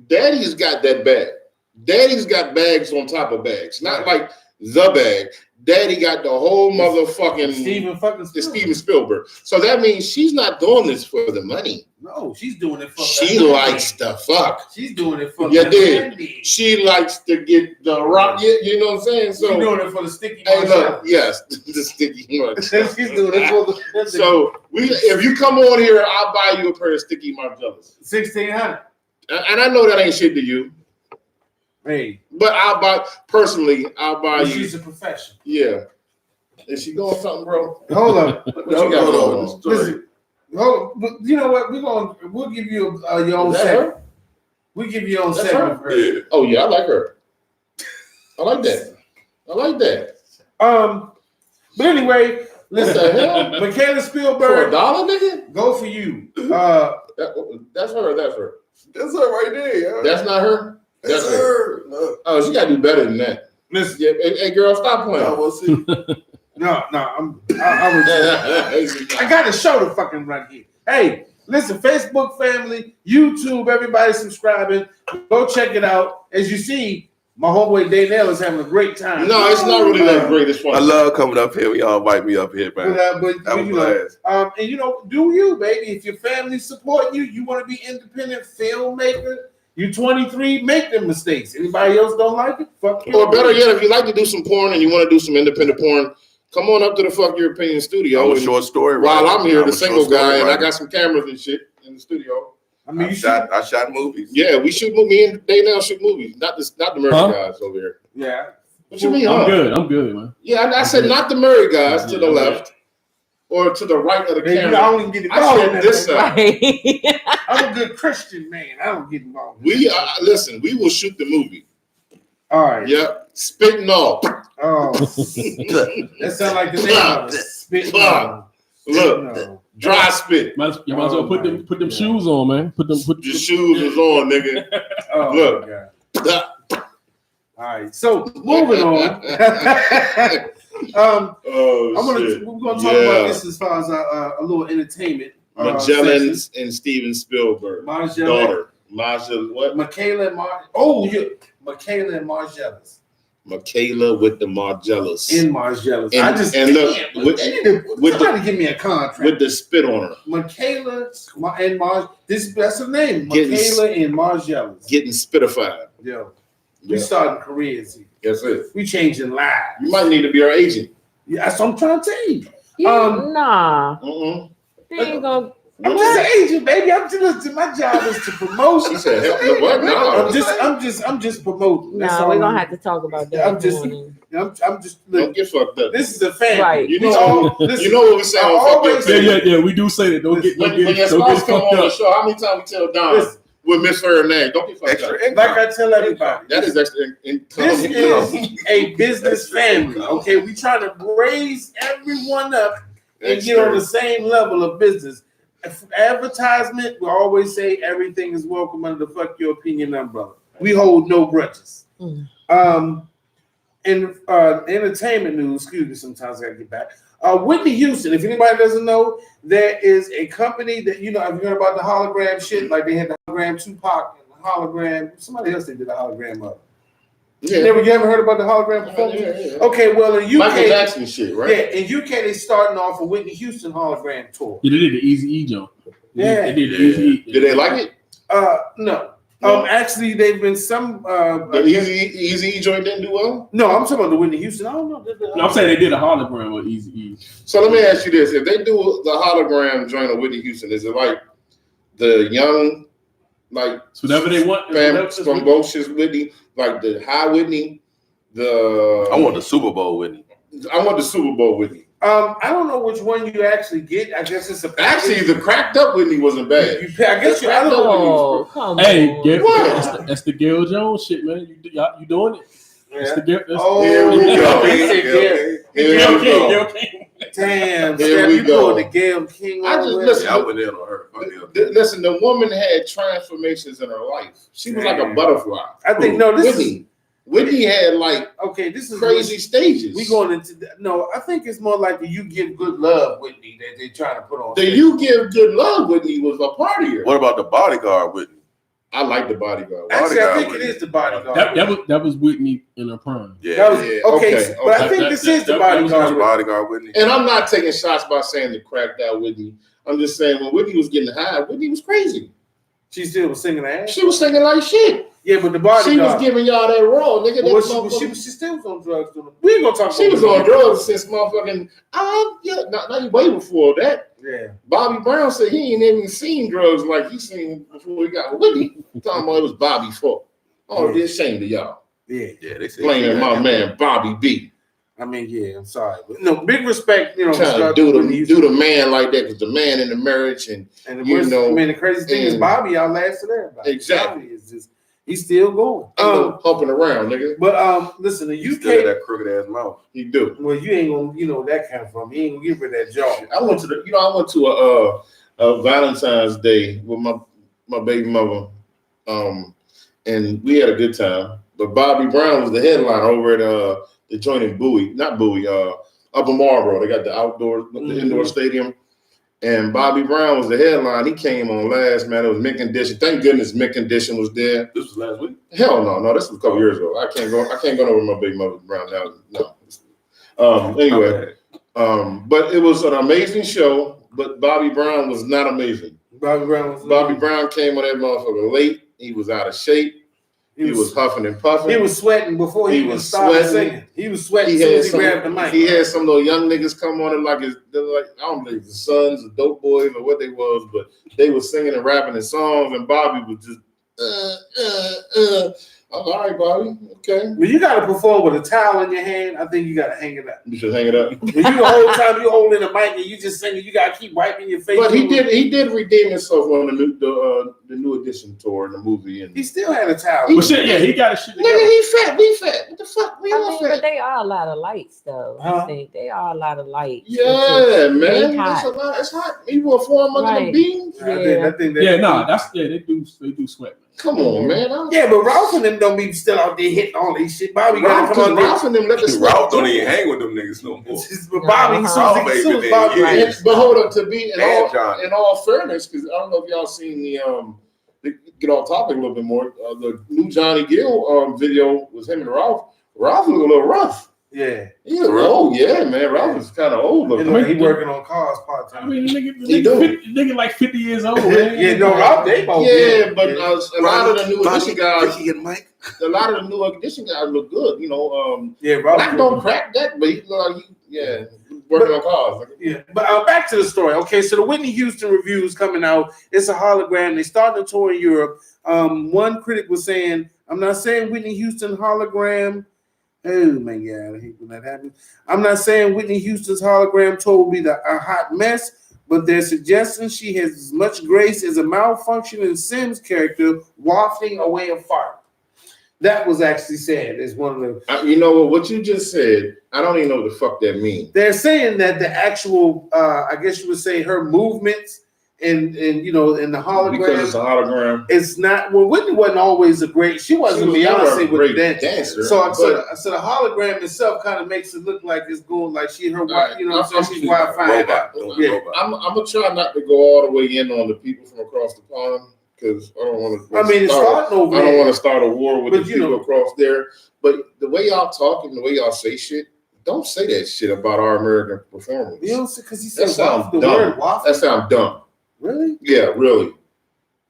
Daddy's got that bag. Daddy's got bags on top of bags, not like the bag. Daddy got the whole motherfucking Steven Spielberg. So that means she's not doing this for the money. No, she's doing it for. She likes the fuck. She's doing it for. You did. She likes to get the rock. You know what I'm saying? So she's doing it for the sticky. Hey, look, yes, the sticky mark. She's doing it for the. So if you come on here, I'll buy you a pair of sticky Margellas. 1,600. And I know that ain't shit to you. Hey, but I'll buy you. She's a professional. Yeah. Is she going something, bro? Hold on. What you got going on? Listen, you know what? We'll give you your own segment. We'll give you your own segment for her. Yeah. Oh yeah, I like her. I like that. But anyway, listen, Michaela Spielberg. For $1, nigga? Go for you. That's her. That's her right there. Yo. That's not her. That's her. No. Oh, she gotta do better than that. Listen, hey girl, stop playing. No, we'll see. No, I got to show the fucking run here. Hey, listen, Facebook family, YouTube, everybody subscribing. Go check it out. As you see, my homeboy Daynale is having a great time. No, it's not really that great. It's fun. I love coming up here. Y'all invite me up here, man. But and you know, do you, baby? If your family support you, you want to be independent filmmaker. You 23, make them mistakes. Anybody else don't like it? Fuck you. Or better yet, if you like to do some porn and you want to do some independent porn, come on up to the Fuck Your Opinion studio. I'm a short story. While I'm here, the single guy, and I got some cameras and shit in the studio. I mean, I shot movies. Yeah, we shoot movies. Me and Daynale shoot movies. Not the Murray guys over here. Yeah. What you mean, I'm good, man. Yeah, I said not the Murray guys to the left or to the right of the camera. I don't get I involved. said this side. I'm a good Christian man. I don't get involved. Listen, we will shoot the movie. All right. Yep. Spitting off. Oh. That sounds like the name of it. Spitting off. Look. Dry spit. You might as well put them shoes on, man. Put your shoes is on, nigga. Look. All right. So moving on. We're gonna talk about this as far as a little entertainment. Magellans and Steven Spielberg. Daughter. What? Michaela and Michaela and Margellas. Michaela with the Margellas. In Margellas. Somebody give me a contract. With the spit on her. Michaela and that's her name. Michaela and Margellas. Getting spitified. Yo. We starting careers here. That's it. We changing lives. You might need to be our agent. Yeah, that's what I'm trying to tell you. Nah. They ain't gonna. I'm just an agent, baby. I'm just my job is to promote. She said, "Help what? No, I'm just promoting." No, we're gonna have to talk about that. I'm just. Don't get fucked up. This is a family. Right. You know what we say. Yeah. We do say that. Don't get when your spouse come on the show, how many times we tell Don with Miss her name? Don't get fucked up. Like I tell everybody, that is extra income. This is a business family. Okay, we try to raise everyone up and get on the same level of business. Advertisement, we always say everything is welcome under the Fuck Your Opinion umbrella. We hold no grudges. In entertainment news, excuse me, sometimes I gotta get back. Whitney Houston, if anybody doesn't know, there is a company that, you know, have you heard about the hologram shit? Like they had the hologram Tupac and the hologram, somebody else they did the hologram of. Yeah. You ever heard about the hologram performance? Yeah. Okay, well in UK, Michael Jackson shit, right? Yeah, in UK they starting off a Whitney Houston hologram tour. Yeah, they did the Easy jump. Yeah, they did the Easy. Did they like it? No. Actually, they've been some. The Easy joint didn't do well. No, I'm talking about the Whitney Houston. I don't know. No, I'm saying they did a hologram with Easy. So let me ask you this: if they do the hologram joint of Whitney Houston, is it like the young, like so whatever they want, Scrumbocious Whitney, like the high Whitney? I want the Super Bowl Whitney. I want the Super Bowl Whitney. I don't know which one you actually get. I guess it's actually the cracked up Whitney wasn't bad. I guess you. I don't know. Come hey, on. That's the Gail Jones shit, man. You doing it? Yeah. Here we go. Gail King. Damn, here we go. The Gail King. I just listen. I went in on her. Listen, the woman had transformations in her life. She was like a butterfly. I think Whitney had like this is crazy stages. We going into I think it's more like the You Give Good Love Whitney that they're trying to put on. The You Give Good Love Whitney was a partier. What about the Bodyguard Whitney? I like the Bodyguard. Actually, I think it is the Bodyguard. That was Whitney in her prime. Yeah. Okay. But I think this is the Bodyguard. Bodyguard Whitney. And I'm not taking shots by saying the cracked out Whitney. I'm just saying when Whitney was getting high, Whitney was crazy. She still was singing ass. She was singing like shit. Yeah, but the Bodyguard. She was giving y'all that raw, nigga. She still was on drugs. We ain't gonna talk. She was on drugs since motherfucking. Not way before that. Yeah. Bobby Brown said he ain't even seen drugs like he seen before he got Whitney. Talking about it was Bobby's fault. Oh, they're ashamed of y'all. Yeah. They say blaming my man Bobby B. I mean, yeah, I'm sorry, but no, big respect. You know, trying to do the man like that because the man in the marriage and you know. I mean, the crazy thing is Bobby outlasted everybody. Exactly. Bobby is just he's still going. Humping around, nigga. But listen, the UK still that crooked ass mouth. He do. Well, you ain't gonna, you know, that kind from. He ain't gonna give her that jaw. I went to a Valentine's Day with my baby mother, and we had a good time. But Bobby Brown was the headliner over at the joint in Upper Marlboro. They got the indoor stadium, and Bobby Brown was the headline. He came on last, man. It was Mint Condition. Thank goodness Mint Condition was there. This was last week? Hell no, this was a couple years ago. I can't go over my baby mother Brown now. No. Anyway, but it was an amazing show. But Bobby Brown was not amazing. Bobby Brown came on that motherfucker late. He was out of shape. He was huffing and puffing. He was sweating before he even started singing. He was sweating as soon as he grabbed the mic. He had some little young niggas come on it like I don't know if the Sons or Dope Boys or what they was, but they was singing and rapping in songs, and Bobby was just all right, Bobby. Okay. When you got to perform with a towel in your hand, I think you got to hang it up. You should hang it up. When you the whole time you holding the mic and you just singing, you got to keep wiping your face. But he did redeem himself on the new edition tour in the movie, and he still had a towel. He got a shit. Nigga, he fat. We fat. What the fuck? We all fat. But they are a lot of lights, though. I think they are a lot of lights. Yeah, man. That's a lot. It's hot. You want to form under the beams? I think they do sweat. Come on, man. But Ralph and them don't be still out there hitting all these shit. Bobby got to come on. Ralph and them let the Ralph don't even hang with them niggas no more. But Bobby, but hold up, to be in all fairness, because I don't know if y'all seen the get off topic a little bit more. The new Johnny Gill video was him and Ralph. Ralph looked a little rough. Yeah. He looked old, man. Ralph is kind of old looking. He working on cars part time. I mean, nigga like 50 years old, man. Ralph, they both. Yeah, but a lot of the new edition guys, a lot of the new edition guys look good. You know, Ralph don't crack that, but he look like working on cars. Yeah, but back to the story. Okay, so the Whitney Houston review is coming out. It's a hologram. They started a tour in Europe. One critic was saying, "I'm not saying Whitney Houston hologram." Oh my God, I hate when that happens. I'm not saying Whitney Houston's hologram tour will be a hot mess, but they're suggesting she has as much grace as a malfunctioning Sims character wafting away a fart. That was actually said as one of the. You know what you just said? I don't even know what the fuck that means. They're saying that the actual, I guess you would say, her movements and in the hologram, because it's a hologram. It's not. Well, Whitney wasn't always she wasn't Beyonce with the dancer. So the hologram itself kind of makes it look like it's going like she's Wi-Fi. I'm gonna try not to go all the way in on the people from across the pond. Because I don't want to. It's starting over. I don't want to start a war with the people across there. But the way y'all talk and the way y'all say shit, don't say that shit about our American performers. You don't say because he said the word waffle. That sounds dumb. Really? Yeah, really.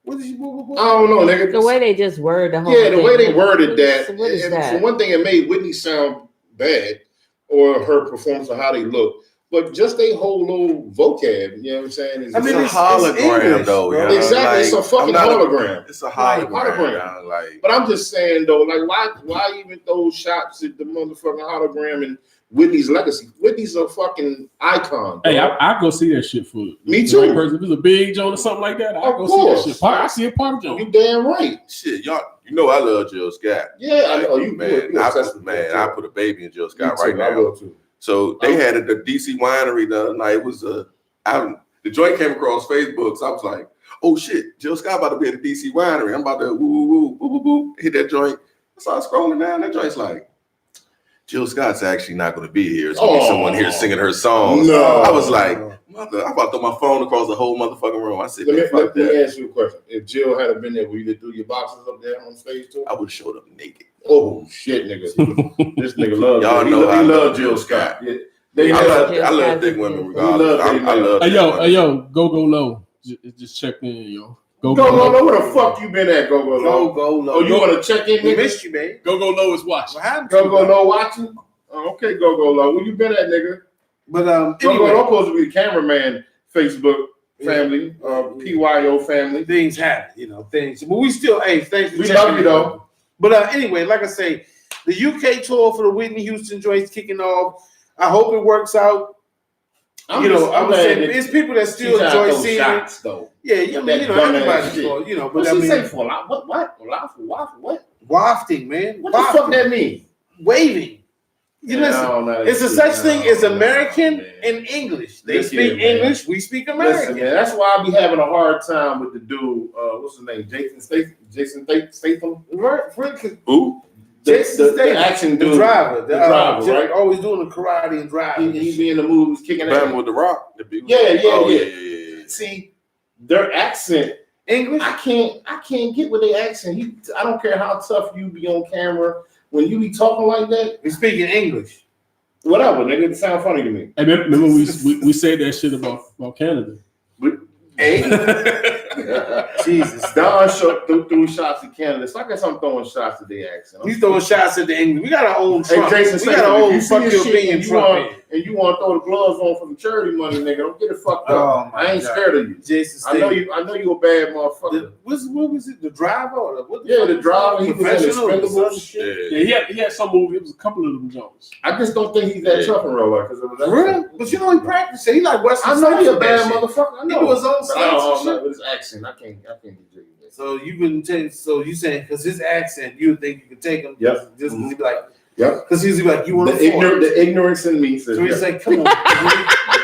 What did you? I don't know, nigga. The way they just worded the whole thing. The way they worded that. What is that? For one thing, it made Whitney sound bad, or her performance, or how they look. But just a whole little vocab, you know what I'm saying? It's a hologram, though. You know? Exactly, it's a fucking hologram. It's a hologram. But I'm just saying, though, like, why even throw shots at the motherfucking hologram and Whitney's legacy? Whitney's a fucking icon. Hey, I go see that shit for me too. If it's a big joint or something like that, I go see that shit. I see a part of joint. You damn right. Shit, y'all. You know I love Jill Scott. Yeah, I know you, man. I put a baby in Jill Scott right now. I will too. So they had at the DC winery the other night. It was the joint came across Facebook. So I was like, "Oh shit, Jill Scott about to be at the DC winery. I'm about to woo hit that joint." I started scrolling down. That joint's like, Jill Scott's actually not going to be here. It's going to be someone here singing her songs. No. I was like, mother, I'm about to throw my phone across the whole motherfucking room. I said, let me ask you a question. If Jill had been there, would you do your boxes up there on stage too? I would have showed up naked. Oh shit, nigga! This nigga loves. Y'all know he love Jill Scott. Yeah. I love thick women regardless. I love. Hey yo, go low. Just check in, yo. Go low. Where the fuck you been at? Go low. Go low. Oh, you want to check in? We missed you, man. Go low is watching. Go low watching. Oh, okay, go low. Where you been at, nigga? But anyway, I'm supposed to be the cameraman. Facebook family, PYO family. Things happen, things. But we still, thanks. We love you though. But anyway, like I say, The UK tour for the Whitney Houston joints kicking off. I hope it works out. I would say it's people that still enjoy seeing shots, though. Yeah, I mean, everybody's going, but I mean, say for what? Wafting, man. What the fuck that mean? Waving. It's a such thing as American and English. They speak English, we speak American. Listen, man, that's why I be having a hard time with the dude. What's his name? Jason Statham. Who? The action dude, the driver, right? Always doing the karate and driving. He be in the movies kicking ass. with the Rock. Yeah. See, their accent, English. I can't get with their accent. I don't care how tough you be on camera. When you be talking like that, he's speaking English. Whatever, nigga, it sound funny to me. Hey, remember we said that shit about Canada. Hey, Jesus, Don threw shots at Canada. So I guess I'm throwing shots at their accent. He's throwing shots at the English. We got our own Trump. Hey, Jason, we got our own fuck your opinion Trump. And you want to throw the gloves on for the charity money, nigga? Don't get it fucked up. I ain't scared of you, Jason. I know you a bad motherfucker. What was it? The driver? Or the driver. He was in Expendables. Yeah, he had some movie. It was a couple of them Jones. I just don't think he's that tough and roll because of that. Really? But he practicing. He like Western. I know he a bad motherfucker. I know. He do his own stunts. With his accent, I can't get that. So you wouldn't take. So you saying because his accent, you would think you could take him? Yep. Just be like. Yep. Because he's like, you want the ignorance in me says. So he's like, come on,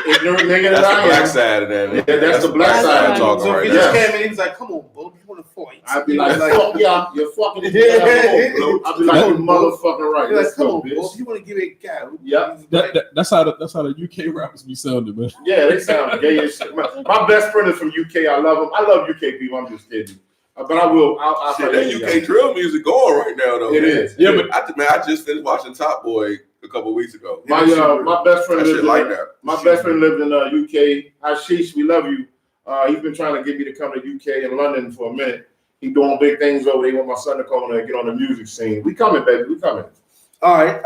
ignorant nigga. That's the black side of that. Yeah, that's the black side of talking right now. So he just came in, he was like, come on, bro, you want to fight? I'd be like, fuck yeah, you're fucking. I'd be like, you motherfucking right. You're like, come on, bro, you want to give it a guy? Yeah. That's how the UK rappers be sounding, man. Yeah, they sound gay as shit. My best friend is from UK. I love him. I love UK people. I'm just kidding. But I will. I'll that UK drill music going right now, though. It is. Yeah, but I just finished watching Top Boy a couple of weeks ago. My best friend lives like that. My best friend lived in UK. Hashish, we love you. He's been trying to get me to come to UK and London for a minute. He's doing big things over there. Want my son to come and get on the music scene. We coming, baby. We coming. All right.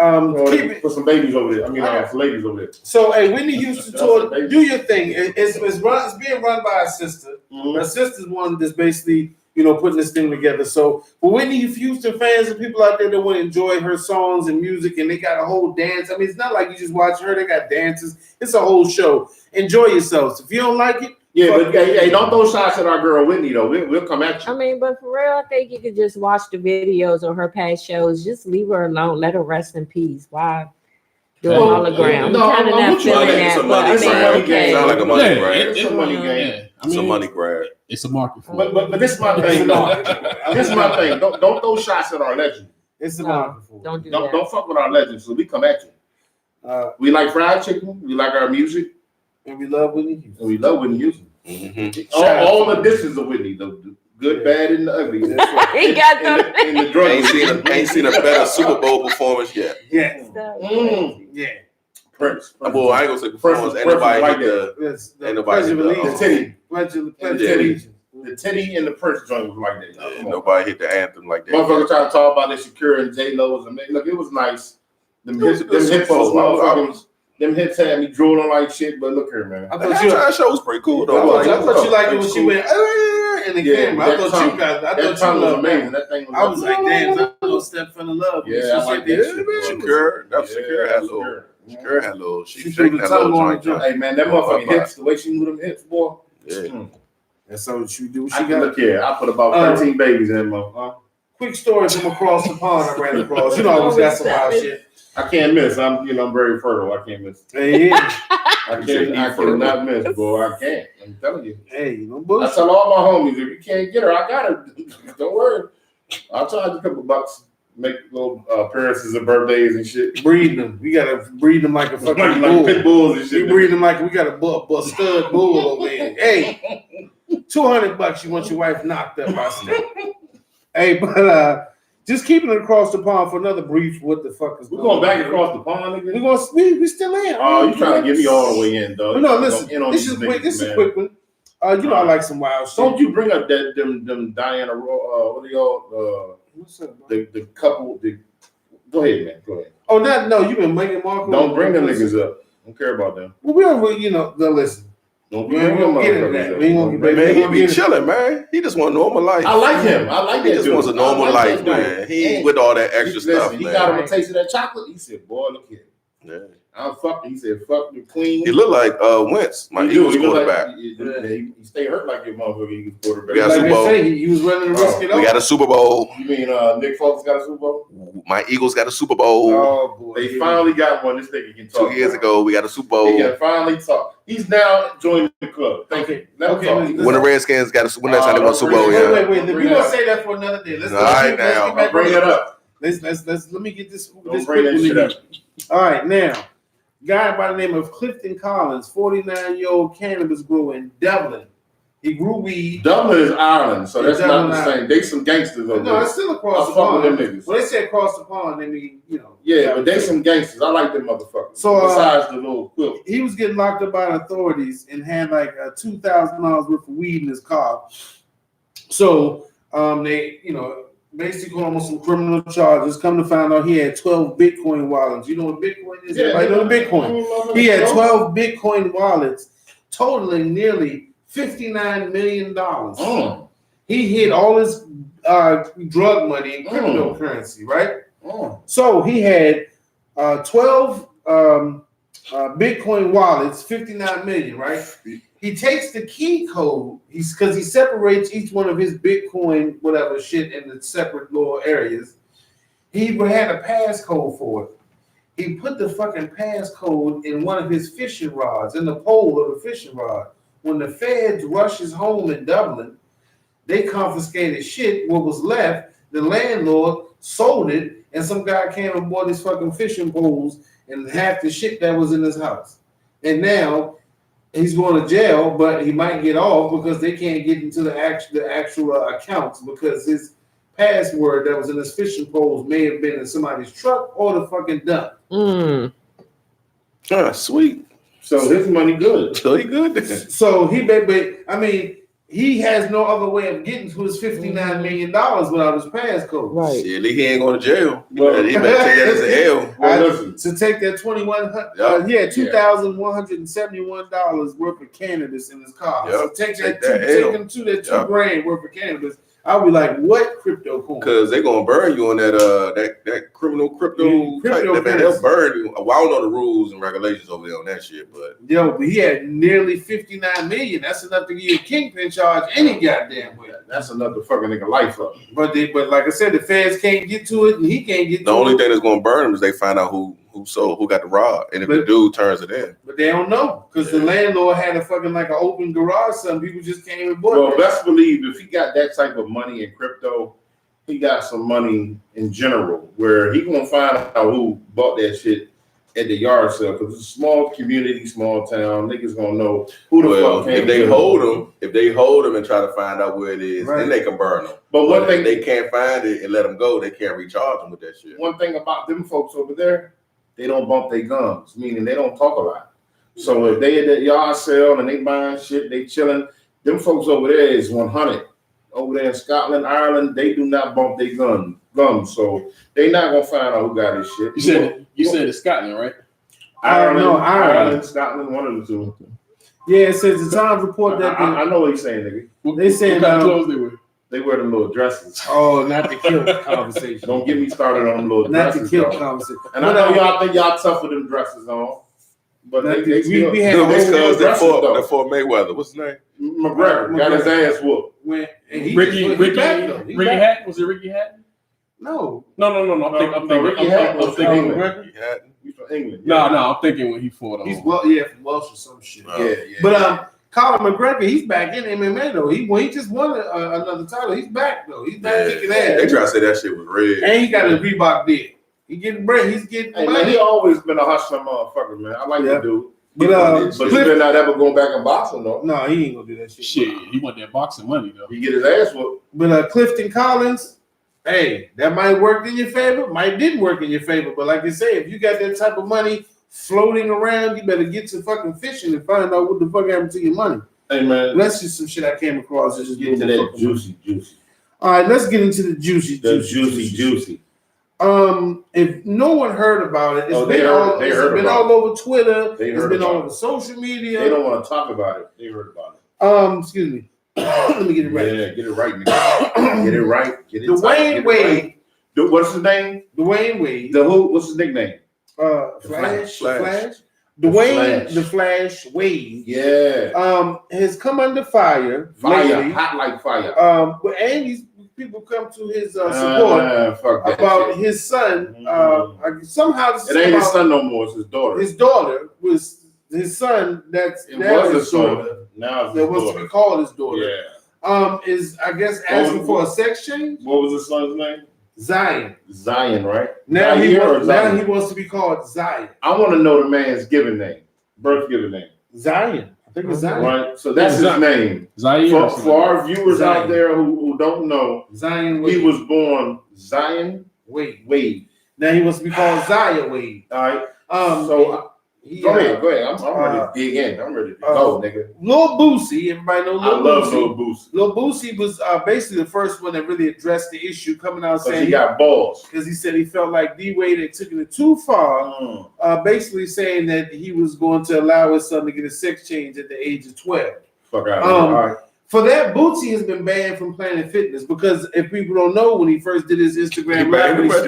Put some babies over there. I mean, some ladies over there. So, hey, Whitney Houston tour, do your thing. It's being run by a sister. Her sister's one that's basically, putting this thing together. So, for Whitney Houston fans and people out there that want to enjoy her songs and music, and they got a whole dance. I mean, it's not like you just watch her. They got dances. It's a whole show. Enjoy yourselves. If you don't like it, but hey, don't throw shots at our girl Whitney though. We'll come at you. I mean, but for real, I think you could just watch the videos on her past shows. Just leave her alone. Let her rest in peace. Why do a hologram? No, I'm kind of not feeling that. But I mean, okay. Sound like a money grab. It's a money game. It's a money grab. It's a market for it. But this is my thing. This is my thing. Don't throw shots at our legend. It's a market for it. Don't do that. Don't fuck with our legends. So we come at you. We like fried chicken. We like our music. And we love Whitney Houston. Mm-hmm. All the dishes of Whitney, the good, bad, and the ugly. He got them. In the drug. Ain't seen a better Super Bowl performance yet. Yeah. Yeah. Prince. Well, I ain't gonna say performance. Ain't nobody hit the titty and the Prince joint was like that. Yeah, nobody hit the anthem like that. Motherfucker trying to talk about the Shakira and J-Lo's. I mean, look, it was nice. Them hits had me drooling like shit, but look here, man. I thought your show was pretty cool though. I thought you liked it when she went in the camera. I thought you guys. That tongue was amazing. That thing was. I was like, damn, I know Step fell in love. Yeah, I like that shit. Shakira had a little. She threw the tongue on the. Hey man, that motherfucking hips, the way she moved them hips, boy. Yeah. That's so what you do. She got. Look here, I put about 13 babies in them. Quick story from across the pond. I ran across. I always got some wild shit. I can't miss. I'm very fertile. I can't miss. Hey, I cannot miss, boy. I can't. I'm telling you. Hey, no bullshit. I tell all my homies, if you can't get her, I got her. Don't worry. I'll charge a couple bucks. Make little appearances of birthdays and shit. Breed them. We gotta breed them like a fucking bull. Pit bulls and shit. We breed them like we got a stud bull over here. Hey, $200 you want your wife knocked up by snake. Hey, but just keeping it across the pond for another brief. What the fuck is we're going back across the pond again? We still in. Oh, you trying to get me all the way in, though? No, listen. This is a quick one. I like some wild shit. Don't you bring up them Diana? What are y'all? What's up? The couple. Go ahead, man. Go ahead. Oh, no. You been making Marco. Don't bring them niggas up. Don't care about them. Well, we don't really, listen. Don't We ain't gonna get into that. We ain't gonna get Man, he be chilling, man. He just want a normal life. I like him. I like He that just dude. wants a normal life, man. He ain't with all that extra stuff, He man. got him a taste of that chocolate. He said, "Boy, look here." Yeah. I'm fucking. He said, "Fuck the queen." He look like Wentz, my Eagles quarterback. He stay hurt like your motherfucker Eagles quarterback. We got like Super Bowl. I say, he was running the risk. We got a Super Bowl. You mean Nick Foles got a Super Bowl? My Eagles got a Super Bowl. Oh boy, they finally got one. This nigga can talk. 2 years ago, we got a Super Bowl. He can finally talk. He's now joining the club. Thank you. When the Redskins got a, when that's how they won the Super Bowl, yeah. Wait. We're gonna say that for another day. Let's bring it up. Let me get this. Don't bring that shit up. All right, now, guy by the name of Clifton Collins, 49-year-old cannabis grower in Dublin. He grew weed. Dublin is Ireland, so that's not the same. They some gangsters over there. No, it's still across the pond. When they say across the pond, they mean, Yeah, but they some gangsters. I like them motherfuckers. So besides the little quilt. He was getting locked up by authorities and had like $2,000 worth of weed in his car. So they, basically almost some criminal charges. Come to find out he had 12 Bitcoin wallets. You know what Bitcoin is? Everybody know Bitcoin. He had 12 Bitcoin wallets totaling nearly $59 million. He hid all his drug money in cryptocurrency, right? So he had 12 Bitcoin wallets, 59 million, right? He takes the key code, because he separates each one of his Bitcoin, whatever shit, into separate little areas. He had a passcode for it. He put the fucking passcode in one of his fishing rods, in the pole of the fishing rod. When the feds rushed his home in Dublin, they confiscated shit. What was left, the landlord sold it, and some guy came and bought his fucking fishing poles and half the shit that was in his house. And now he's going to jail, but he might get off because they can't get into the actual accounts because his password that was in his fishing poles may have been in somebody's truck or the fucking dump. Sweet. So his money good. So he good then. So he has no other way of getting to his $59 million without his passcode. Right. Shit, he ain't going to jail. Well, he better take that as an L. To take that $2,171 worth of cannabis in his car. So take him to that $2,000 worth of cannabis. I'll be like, what crypto coin? Because they're gonna burn you on that criminal crypto type. Man, they'll burn you. Well, I don't know the rules and regulations over there on that shit, but but he had nearly 59 million. That's enough to give you a kingpin charge any goddamn way. That's enough to fucking nigga life up. But like I said, the feds can't get to it, and he can't get to it. The only thing that's gonna burn him is they find out who got the rod, and if the dude turns it in. But they don't know because the landlord had a fucking like an open garage. Some people just came and bought it. Well, best believe if he got that type of money in crypto, he got some money in general where he gonna find out who bought that shit at the yard sale because it's a small community, small town. Niggas gonna know who the fuck came. If they hold him and try to find out where it is, then they can burn him. But one thing, they can't find it and let him go. They can't recharge him with that shit. One thing about them folks over there, they don't bump their gums, meaning they don't talk a lot. So if they at the yard sale and they buying shit, they chilling. Them folks over there is 100. Over there in Scotland, Ireland, they do not bump their gums. So they not gonna find out who got this shit. You said it's Scotland, right? Ireland, Scotland, one of the two. Yeah, it says the Times report that I know what he's saying, nigga. They saying what kind of clothes they wear. They wear them little dresses. Oh, not the kill conversation. Don't get me started on them little not dresses. Not the kill conversation. And I know y'all think y'all tough with them dresses on. But we had because they're for Mayweather. What's his name? McGregor. Got his ass whooped. Ricky Hatton? Was it Ricky Hatton? No. I'm thinking Ricky Hatton was from England. He's from England. No, I'm thinking when he fought. He's from Welsh or some shit. But Conor McGregor, he's back in MMA though. He just won another title. He's back though. He's back kicking ass. They try to say that shit was red. And he got a Reebok deal. He getting bread. He's getting money. Man, he always been a hustler motherfucker, man. I like the dude. But he better not ever go back and boxing though. No, he ain't gonna do that shit. He want that boxing money though. He get his ass whooped. But Clifton Collins, hey, that might work in your favor. Might didn't work in your favor. But like I say, if you got that type of money floating around, you better get to fucking fishing and find out what the fuck happened to your money. Hey man, that's just some shit I came across. Just get into that juicy. All right, let's get into the juicy. If no one heard about it, it's They heard been about all over Twitter. They It's heard been all about over social media. They don't want to talk about it. They heard about it. Excuse me. Let me get it right. Yeah, get it right, nigga. Get it right. Get it D.Wade Wade. Right. What's his name? D.Wade Wade. The who? What's his nickname? Flash. Flash. D.Wade the Flash Wade. Yeah. Has come under fire. Lately. Hot like fire. And these people come to his support about shit. his son. Somehow this it ain't his son no more. It's his daughter. His daughter was his son. That's it was his daughter. Now it's his that was to be called his daughter. Yeah. Is I guess asking for a sex change. What was his son's name? Zion. Zion, right? Now he wants to be called Zion. I want to know the man's given name, birth given name. Zion. I think it's Zion. Right. So that's his name. Zion. For our viewers out there who don't know, Zion Wade. He was born Zion Wade. Now he wants to be called Zion Wade. All right. Go ahead. I'm ready to dig in. I'm ready to go, nigga. Lil Boosie, everybody know Lil Boosie. I love Lil Boosie. Lil Boosie was basically the first one that really addressed the issue, coming out saying he got balls. Because he said he felt like D-Wade had taken it too far, basically saying that he was going to allow his son to get a sex change at the age of 12. Fuck out of here. All right. For that, Bootsy has been banned from Planet Fitness because if people don't know, when he first did his Instagram live, he was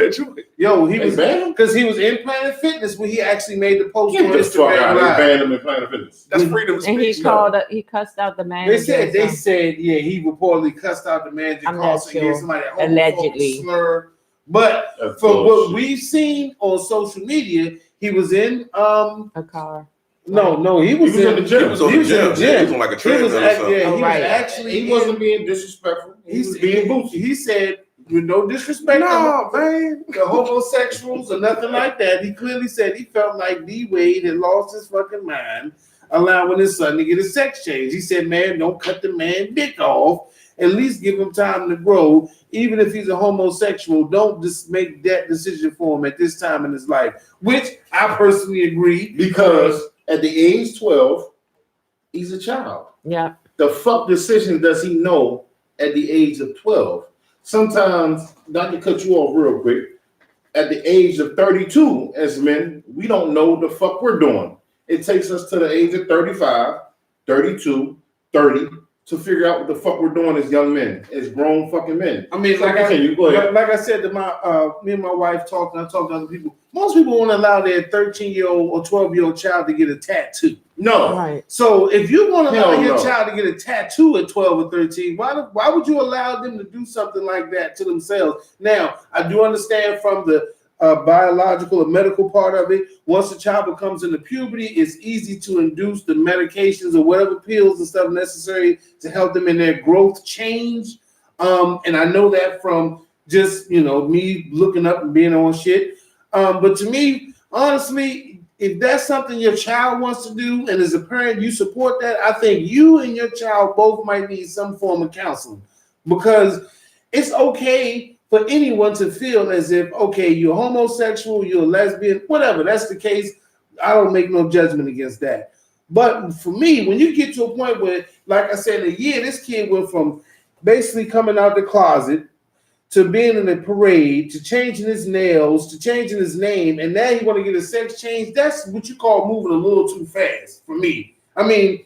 because he was in Planet Fitness when he actually made the post on Instagram live. They banned him in Planet Fitness. That's freedom of speech. And he cussed out the manager. They said, he reportedly cussed out the manager. I'm not sure. Somebody allegedly slur. But that's for bullshit. what we've seen on social media, he was in a car. No, he was in the gym. He was on the gym. He was on like a treadmill or something. He wasn't being disrespectful. He was being booty. He said, with no disrespect, man, the homosexuals or nothing like that. He clearly said he felt like D-Wade had lost his fucking mind, allowing his son to get a sex change. He said, man, don't cut the man dick off. At least give him time to grow. Even if he's a homosexual, don't just make that decision for him at this time in his life, which I personally agree. Because at the age 12, he's a child. Yeah. The fuck decision does he know at the age of 12? Sometimes, not to cut you off real quick, at the age of 32, as men, we don't know the fuck we're doing. It takes us to the age of 35, 32, 30 to figure out what the fuck we're doing as young men, as grown fucking men. I mean, like I said to me and my wife talked, and I talked to other people. Most people won't allow their 13-year-old or 12-year-old child to get a tattoo. No. Right. So if you want to allow your child to get a tattoo at 12 or 13, why would you allow them to do something like that to themselves? Now, I do understand from the biological or medical part of it. Once a child becomes into puberty, it's easy to induce the medications or whatever pills and stuff necessary to help them in their growth change. And I know that from just, me looking up and being on shit. But to me, honestly, if that's something your child wants to do, and as a parent, you support that, I think you and your child both might need some form of counseling, because it's okay for anyone to feel as if, okay, you're homosexual, you're a lesbian, whatever, that's the case. I don't make no judgment against that. But for me, when you get to a point where, like I said, a year, this kid went from basically coming out the closet to being in a parade, to changing his nails, to changing his name, and now you want to get a sex change, that's what you call moving a little too fast for me. I mean,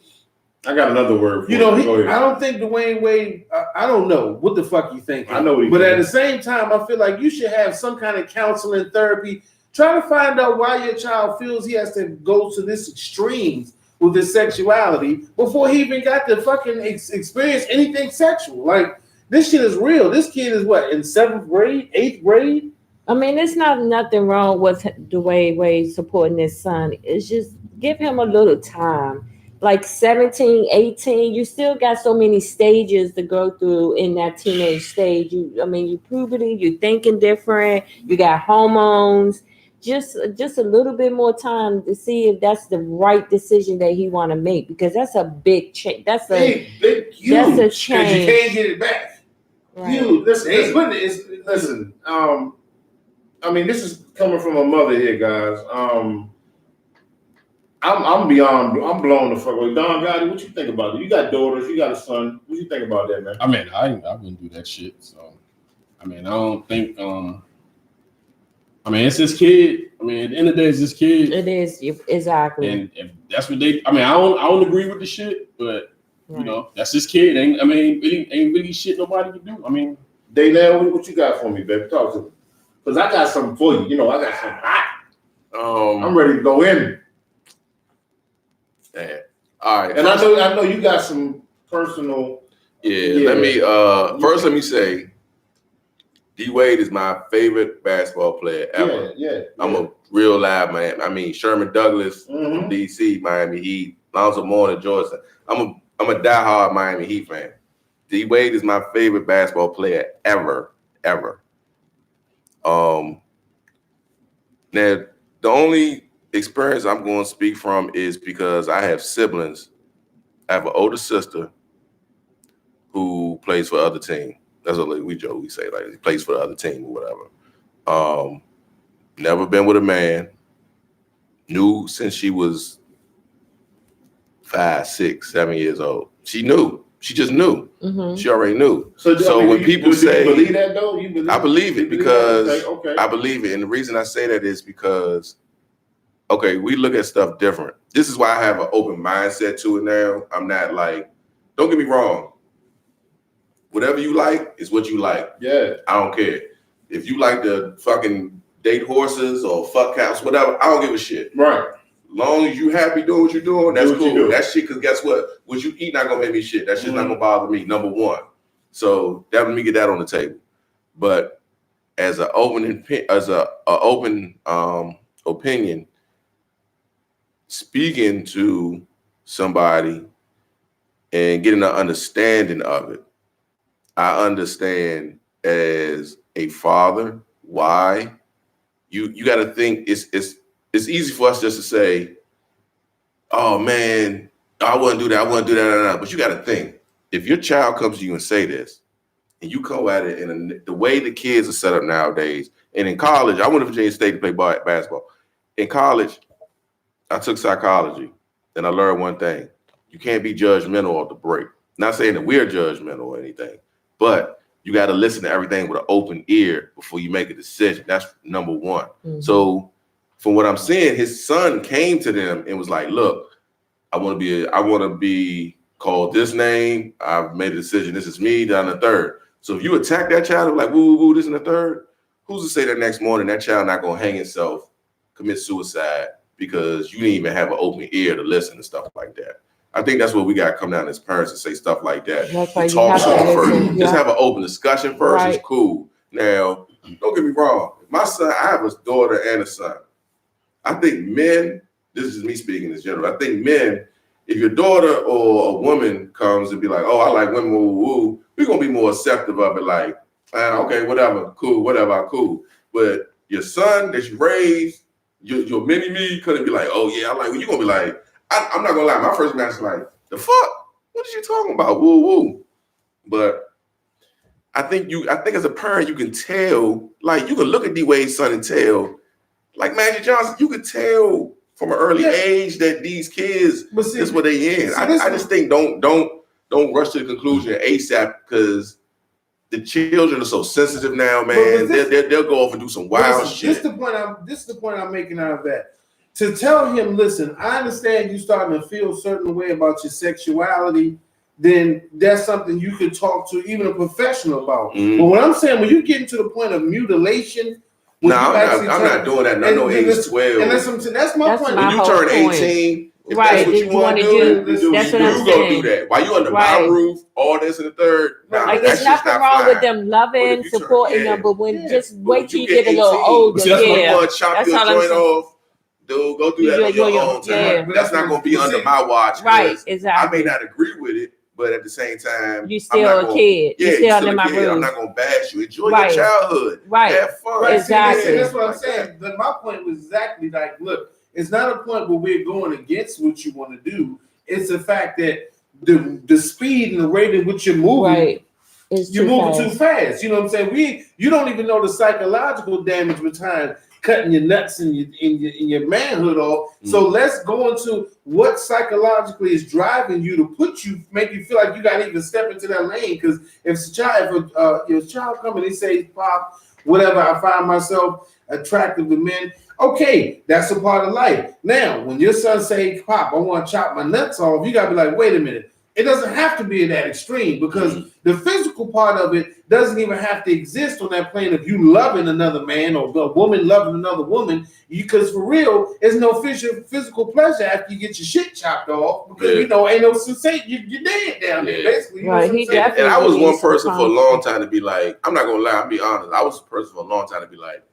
I got another word for I don't think Dwayne Wade, I don't know what the fuck you think. I know what but at the same time, I feel like you should have some kind of counseling therapy. Try to find out why your child feels he has to go to this extremes with his sexuality before he even got to fucking experience anything sexual. Like, this shit is real. This kid is what, in 7th grade, 8th grade? I mean, it's nothing wrong with the way Wade supporting his son. It's just give him a little time. Like 17, 18, you still got so many stages to go through in that teenage stage. You puberty, you're thinking different, you got hormones. Just a little bit more time to see if that's the right decision that he want to make, because that's a big change. That's a change. You can't get it back. Right. Listen. I mean, this is coming from a mother here, guys. I'm blown the fuck away. Don Gotti, what you think about it? You got daughters, you got a son. What you think about that, man? I mean, I wouldn't do that shit. So, I mean, I don't think I mean, it's his kid. I mean, at the end of the day, it's his kid. It is exactly. And if that's what they. I mean, I don't agree with the shit, but you know, that's his kid. Ain't really shit nobody can do. I mean, Daynale, what you got for me, baby? Talk to me. Because I got something for you. You know, I got something hot. I'm ready to go in. Yeah. All right. And I know you got some personal. Yeah. Let me first let me say, D-Wade is my favorite basketball player ever. Yeah. I'm a real live man. I mean, Sherman Douglas from DC, Miami Heat, Lonzo Moore, Georgia. I'm a diehard Miami Heat fan. D-Wade is my favorite basketball player ever. Now, the only experience I'm going to speak from is because I have siblings. I have an older sister who plays for other team. That's what we joke. We say like he plays for the other team or whatever. Never been with a man. Knew since she was 5, 6, 7 years old. She knew. She just knew. She already knew. So when people say, you believe that though? I believe it because I believe it, and the reason I say that is because, okay, we look at stuff different. This is why I have an open mindset to it now. I'm not like, don't get me wrong. Whatever you like is what you like. Yeah. I don't care. If you like to fucking date horses or fuck cows, whatever, I don't give a shit. Right. Long as you happy doing what you're doing, that's cool. Do. That shit, because guess what? What you eat not gonna make me shit. That shit's not gonna bother me, number one. So let me get that on the table. But as an open opinion, speaking to somebody and getting an understanding of it, I understand as a father why you got to think it's easy for us just to say, oh man, I wouldn't do that. But you got to think, if your child comes to you and say this, and you come at it in the way the kids are set up nowadays, and in college, I went to Virginia State to play basketball. In college, I took psychology, and I learned one thing. You can't be judgmental off the break. Not saying that we're judgmental or anything, but you got to listen to everything with an open ear before you make a decision. That's number one. So from what I'm seeing, his son came to them and was like, look, I want to be called this name. I've made a decision. This is me, down the third. So if you attack that child, like, woo, this and the third, who's to say that next morning that child not going to hang himself, commit suicide because you didn't even have an open ear to listen to stuff like that. I think that's what we got to come down as parents and say stuff like that. That's right. Talk to them first. Yeah. Just have an open discussion first. Right. It's cool. Now, don't get me wrong. My son, I have a daughter and a son. I think men, this is me speaking in general, I think men, if your daughter or a woman comes and be like, oh, I like women, woo, we're going to be more accepting of it, like, okay, whatever, cool. But your son that you raised, your mini-me couldn't be like, oh, yeah, I like, well, you're going to be like, I'm not going to lie, my first match is like, the fuck? What are you talking about? Woo. But I think as a parent, you can tell, like, you can look at D-Wade's son and tell, like Magic Johnson, you could tell from an early age that these kids, this is what they in. I just think don't rush to the conclusion ASAP because the children are so sensitive now, man. They'll go off and do some wild shit. This is the point I'm making out of that. To tell him, listen, I understand you starting to feel a certain way about your sexuality, then that's something you could talk to even a professional about. But what I'm saying, when you get to the point of mutilation, no, I'm not doing that. No, age 12. And that's my point. When you turn 18, if that's what you want to do, that's what I'm go do that. While you under my roof, all this and the third. Like there's nothing wrong with them loving, supporting them, but just wait till you get a little older. That's when you want to chop your joint off. Dude, go do that on your own time. But that's not going to be under my watch. Right, exactly. I may not agree with it, but at the same time, you still a kid. Yeah, you're still under my roof. I'm not going to bash you. Enjoy your childhood. Right. Have fun. Exactly. That's what I'm saying. But my point was exactly like, look, it's not a point where we're going against what you want to do. It's the fact that the speed and the rate at which you're moving, you're moving too fast. You know what I'm saying? You don't even know the psychological damage behind cutting your nuts and your manhood off. So let's go into what psychologically is driving you to make you feel like you got to even step into that lane. Because if your child come and they say, Pop, whatever. I find myself attractive to men. Okay, that's a part of life. Now, when your son say, "Pop, I want to chop my nuts off," you gotta be like, "Wait a minute." It doesn't have to be that extreme because the physical part of it doesn't even have to exist on that plane of you loving another man or a woman loving another woman. Because for real, there's no physical pleasure after you get your shit chopped off because you know ain't no sensation. You're dead down there, basically. Right. And I was one person for a long time to be like, I'm not gonna lie, I'll be honest. I was a person for a long time to be like,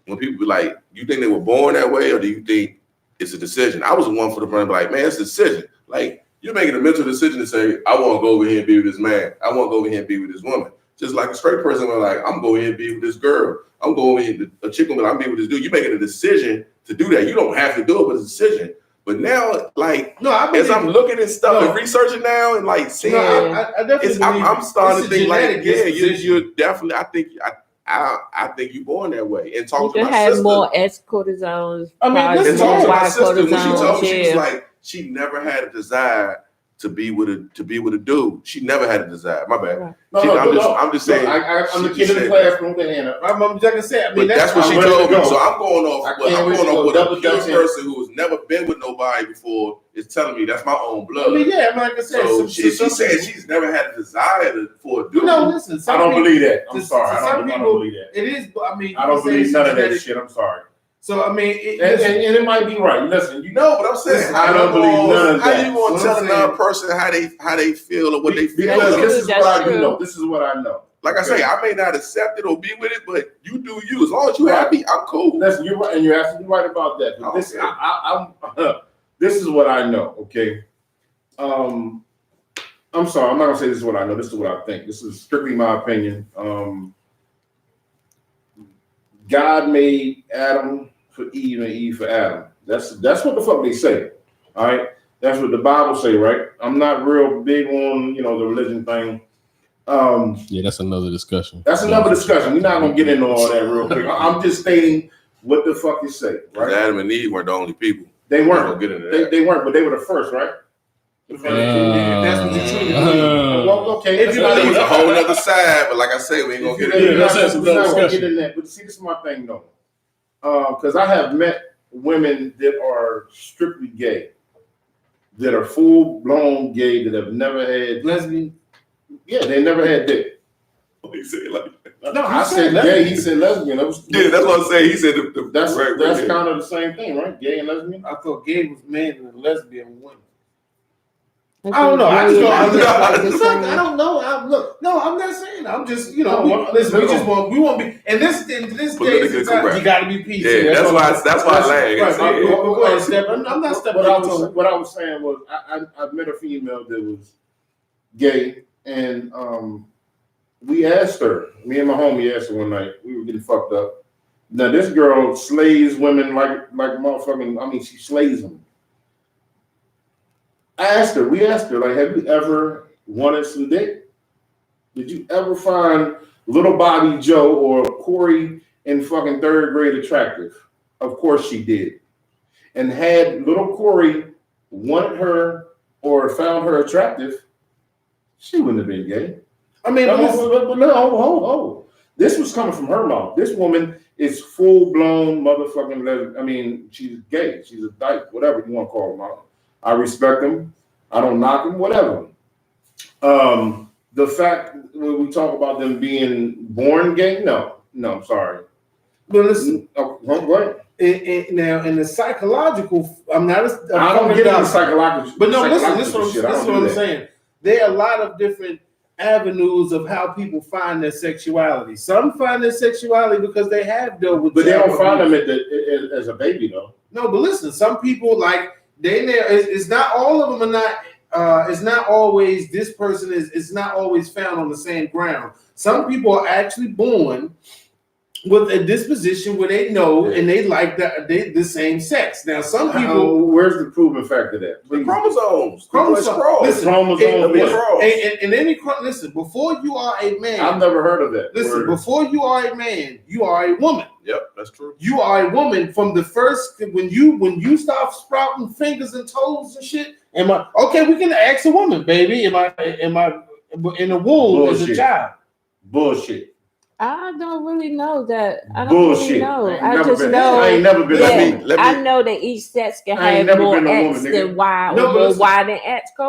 when people be like, you think they were born that way or do you think it's a decision? I was the one for the brand, like, man, it's a decision. Like, you're making a mental decision to say, I want to go over here and be with this man. I want to go over here and be with this woman. Just like a straight person, like, I'm going here and be with this girl. I'm going here, a chick woman, I'm be with this dude. You're making a decision to do that. You don't have to do it, but it's a decision. But now, like, as I'm looking at stuff and researching now and like seeing, I'm starting to think like, yeah, you're definitely. I think you're born that way. And talking to my sister, had more S cortisone. I mean, this is my sister when she told me, she was like, she never had a desire to be with a dude. She never had a desire. My bad. Right. I'm just saying. I'm the kid in the classroom with the hand up. I'm just gonna say. I mean, that's what she told me. So I'm going off. I'm going off what a young person who has never been with nobody before is telling me. That's my own blood. I mean, yeah, like I said. So she said she's never had a desire for a dude. No, listen. I don't believe that. I'm sorry. I don't believe that. It is. I mean, I don't believe none of that shit. I'm sorry. So I mean, and it might be right. Listen, you know, but I'm saying I don't believe none of that. How you going to tell another person how they feel or what they feel? Because this is what I do know. This is what I know. Like I say, I may not accept it or be with it, but you do you. As long as you happy, I'm cool. Listen, you're right, and you're absolutely right about that. But this, this is what I know. Okay. I'm sorry. I'm not gonna say this is what I know. This is what I think. This is strictly my opinion. God made Adam for Eve and Eve for Adam. That's what the fuck they say. All right. That's what the Bible say, right? I'm not real big on, the religion thing. Yeah, that's another discussion. That's another discussion. We're not gonna get into all that real quick. I'm just stating what the fuck you say, right? Adam and Eve weren't the only people. They weren't. They weren't, but they were the first, right? That's what you're saying. Well, okay. It was a whole other side, but like I say, we ain't gonna get into that. We're not gonna get in that. But see, this is my thing, though. Because I have met women that are strictly gay, that are full-blown gay, that have never had lesbian. Yeah, they never had dick. He said like no, I said gay. He said lesbian. That's what I'm saying. He said that's kind of the same thing, right? Gay and lesbian. I thought gay was men and lesbian women. I don't know. I don't know. I'm not saying. I'm just, listen. We won't be. And this day, you got to be PC. Yeah, that's why I laughed. Go ahead, Steph. I'm not stepping. What I was saying was, I met a female that was gay, and we asked her. Me and my homie asked her one night. We were getting fucked up. Now this girl slays women like motherfucking. I mean, she slays them. We asked her, like, have you ever wanted some dick? Did you ever find little Bobby Joe or Corey in fucking third grade attractive? Of course she did. And had little Corey wanted her or found her attractive, she wouldn't have been gay. I mean, no, this was coming from her mouth. This woman is full-blown motherfucking lesbian. I mean, she's gay. She's a dyke, whatever you want to call her. I respect them. I don't knock them, whatever. The fact when we talk about them being born gay, no, I'm sorry. But listen, what? Now, in the psychological, I don't get into psychological. But no, listen, this is what I'm saying. There are a lot of different avenues of how people find their sexuality. Some find their sexuality because they have dealt with. But they don't find them as a baby, though. No, but listen, some people like. It's not all of them are not. It's not always this person is. It's not always found on the same ground. Some people are actually born with a disposition where they know and they like the same sex. Now, some people. Where's the proven fact of that? The chromosomes. Listen, before you are a man, I've never heard of that. Listen, before you are a man, you are a woman. Yep, that's true. You are a woman from the first when you start sprouting fingers and toes and shit. We can ask a woman, baby. Am I in the womb as a child? Bullshit. I don't really know that. I don't Bullshit. really know. I I ain't just never been- know. I ain't never been a woman. I know that each sex can I ain't have never more been a woman, X nigga. than Y, No, or but more listen. Y than X. I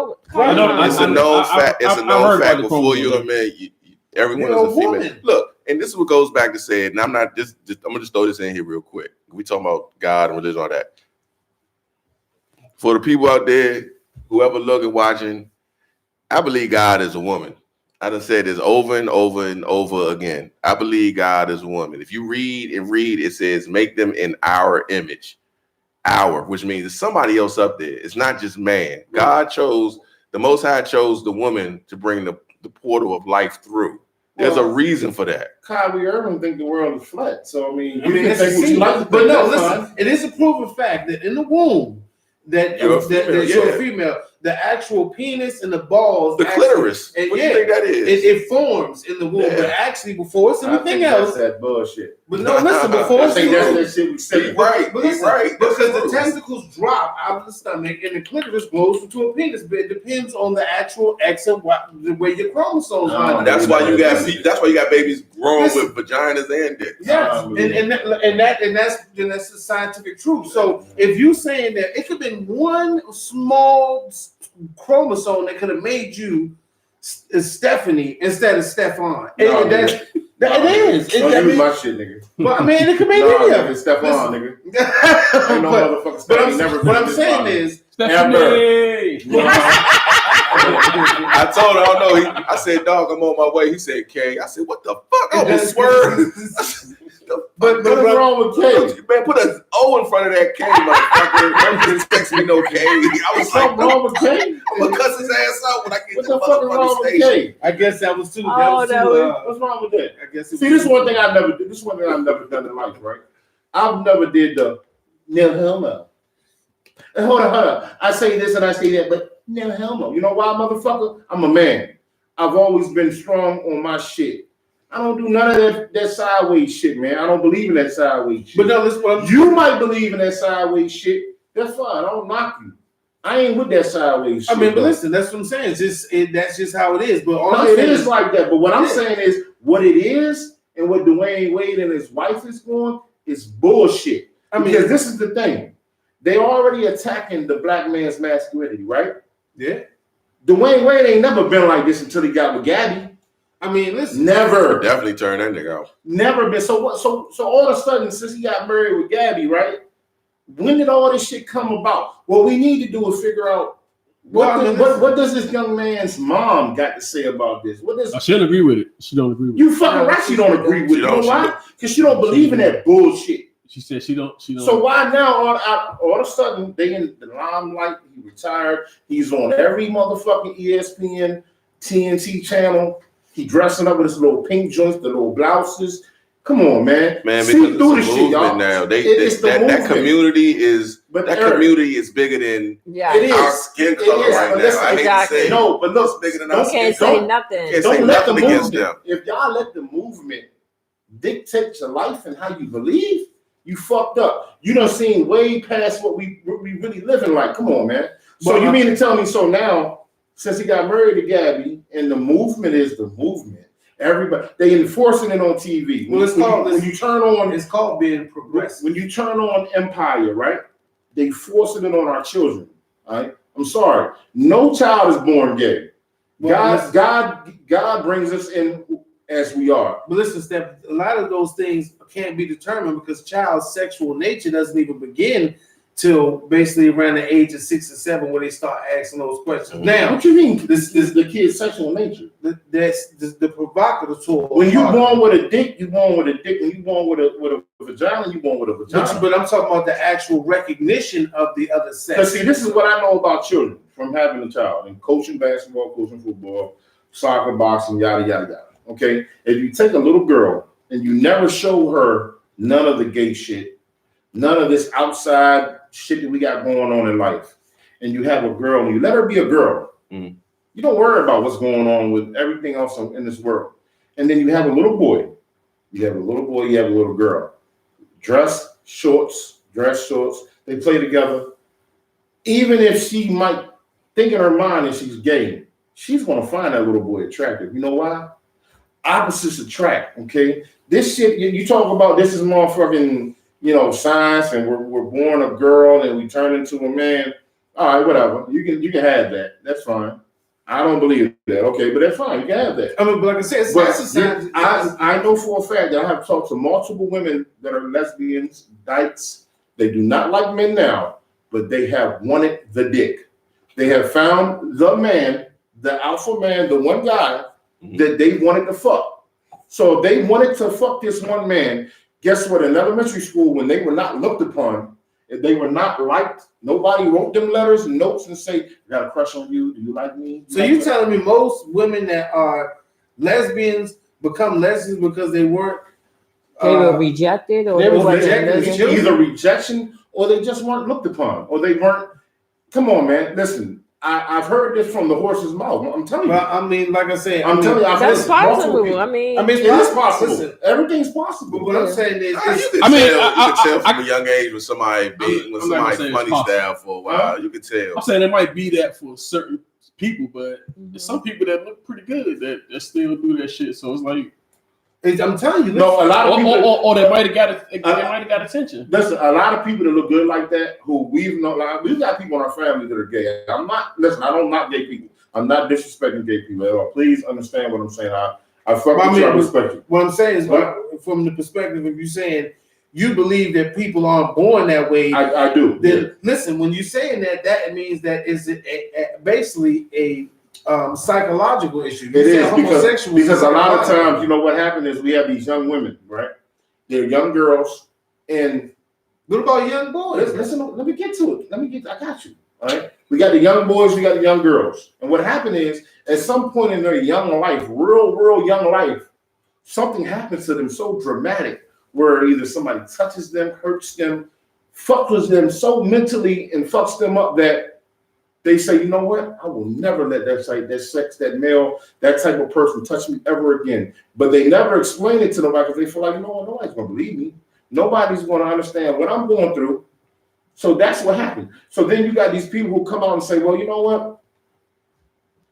know- It's a I- known I- fact. It's a I known heard fact. about the Before you're a chromosomes. man, everyone You're is a a female. woman. Look, and this is what goes back to say it. And I'm not just. I'm gonna just throw this in here real quick. We talking about God and religion, all that. For the people out there, whoever looking, watching, I believe God is a woman. I done said this over and over and over again. I believe God is a woman. If you read, it says, make them in our image. Our, which means it's somebody else up there. It's not just man. God chose, the Most High chose the woman to bring the portal of life through. There's a reason for that. Kyrie Irving think the world is flat. So I mean, you I mean, can it's think what you like to think. but no, That's listen. fine. It is a proven fact that in the womb, that You're a that female, you're yeah. a female, the actual penis and the balls, The actually- clitoris. and What do yeah, you think that is? it forms in the womb, Yeah. but actually before it's I anything think else. that's that bullshit. But no, listen, before I it's think anything- that's that shit we said. Right, But listen, right. That's because the true. testicles drop out of the stomach and the clitoris grows into a penis, but it depends on the actual X and Y, the way your chromosomes line up. That's why you got babies growing Listen. with vaginas and dicks. Yes, and that's the scientific truth. So if you saying that it could have been one small chromosome that could have made you Stephanie instead of Stefan, No, and that's that it is. Don't use my shit, nigga. But I mean, it could be No, any of nigga, it. Stefan, Listen. nigga. Ain't no But- motherfucker But Stephanie never what been I'm this saying far. is, Stephanie. I told her, I don't know. I said, dog, I'm on my way. He said, K. I said, what the fuck? I was swerving. But what's wrong with K? Man, put an O in front of that K, motherfucker. Don't expect me no K. I was like, Something wrong with K? I'm gonna cuss his ass out when I get What to the fuck is wrong motherfucking with station. K? I guess that was too. Oh, that was- What's wrong with that? I guess. See, this is one thing I've never did. This is one thing I've never done in life, right? I've never did the no hell no. And hold on. I say this and I say that, but no hell no. You know why, motherfucker? I'm a man. I've always been strong on my shit. I don't do none of that sideways shit, man. I don't believe in that sideways shit. But no, listen. You might believe in that sideways shit. That's fine. I don't knock you. I ain't with that sideways shit. I mean, but though. listen, that's what I'm saying. That's just how it is. But all No, I'm it saying is like that. But what I'm Yeah. saying is what it is and what D.Wade and his wife is going is bullshit. I mean, Because this is the thing. They already attacking the black man's masculinity, right? yeah. D.Wade ain't never been like this until he got with Gabby. I mean, listen. Never. Definitely turn that nigga out. Never been. So what? So all of a sudden, since he got married with Gabby, right? When did all this shit come about? What we need to do is figure out what does this young man's mom got to say about this? What does She don't agree with it. She don't agree with it. you fucking right? She don't agree with it. You know why? Because she don't believe in that bullshit. She said she don't. So why now all of a sudden they in the limelight? He retired. He's on every motherfucking ESPN, TNT channel. He dressing up with his little pink joints, the little blouses. Come on, man. Man, See because through the it's a shit, y'all. movement now. It's the That movement. community is But that Eric, community is bigger than Yeah. It is. our skin It color is, right but now. listen, I hate exactly. to say No, but look, it's bigger than don't our You skin can't color. say nothing. Can't Don't say let the nothing against movement. them. If y'all let the movement dictate your life and how you believe, you fucked up. You done seen way past what we really living like. Come on, man. So But you mean to tell me so now, since he got married to Gabby, and the movement is the movement. Everybody they enforcing it on TV. Well, it's called when you turn on it's called being progressive. when you turn on Empire, right? They forcing it on our children. All right. I'm sorry. No child is born gay. Well, God brings us in as we are. But listen, Steph, a lot of those things can't be determined because child's sexual nature doesn't even begin till basically around the age of 6 or 7 where they start asking those questions. Now, What you mean? This is the kid's sexual nature. that's the provocateur. When you born with a dick, you born with a dick. When you born with a vagina, you born with a vagina. But I'm talking about the actual recognition of the other sex. Because see, this is what I know about children from having a child and coaching basketball, coaching football, soccer, boxing, yada yada yada. Okay, if you take a little girl and you never show her none of the gay shit, none of this outside shit that we got going on in life, and you have a girl and you let her be a girl, you don't worry about what's going on with everything else in this world. And then you have a little boy, you have a little girl, dress shorts, they play together. Even if she might think in her mind that she's gay, she's gonna find that little boy attractive. You know why? opposites attract. Okay, this shit you talk about. This is motherfucking science, and we're born a girl and we turn into a man. All right, whatever. You can have that. That's fine. I don't believe that. Okay, but that's fine. You can have that. I mean, but like I said, I know for a fact that I have talked to multiple women that are lesbians, dykes. They do not like men now, but they have wanted the dick. They have found the man, the alpha man, the one guy that they wanted to fuck. So they wanted to fuck this one man. Guess what? In elementary school, when they were not looked upon, if they were not liked, nobody wrote them letters and notes and say, I got a crush on you. Do you like me? So you telling me most women that are lesbians become lesbians because they weren't they were rejected, or they were rejected. Either rejection or they just weren't looked upon, or they weren't. Come on, man. Listen, I've heard this from the horse's mouth. I'm telling you. Well, I mean, like I said, I'm telling you, that's possible. I mean, it is possible. Listen, everything's possible. But what I'm saying is, you can tell from a young age when somebody funny style for a while. You can tell. I'm saying it might be that for certain people, but there's some people that look pretty good that still do that shit. So it's like, I'm telling you, no, a lot of people, or they might have got attention. Listen, a lot of people that look good like that, who we've known, like, we've got people in our family that are gay. I don't knock gay people. I'm not disrespecting gay people at all. Please understand what I'm saying. I respect you. What I'm saying is, from the perspective of you saying you believe that people aren't born that way. I do. Then listen, when you're saying that means that is basically a psychological issue. It is because a lot of times, what happened is we have these young women, right? They're young girls, and what about young boys? Listen, let me get to it. I got you. All right. We got the young boys, we got the young girls. And what happened is, at some point in their young life, real young life, something happens to them so dramatic where either somebody touches them, hurts them, fucks them so mentally and fucks them up that they say, you know what? I will never let that male, that type of person touch me ever again. But they never explain it to nobody because they feel like, nobody's going to believe me. Nobody's going to understand what I'm going through. So that's what happened. So then you got these people who come out and say, well, you know what?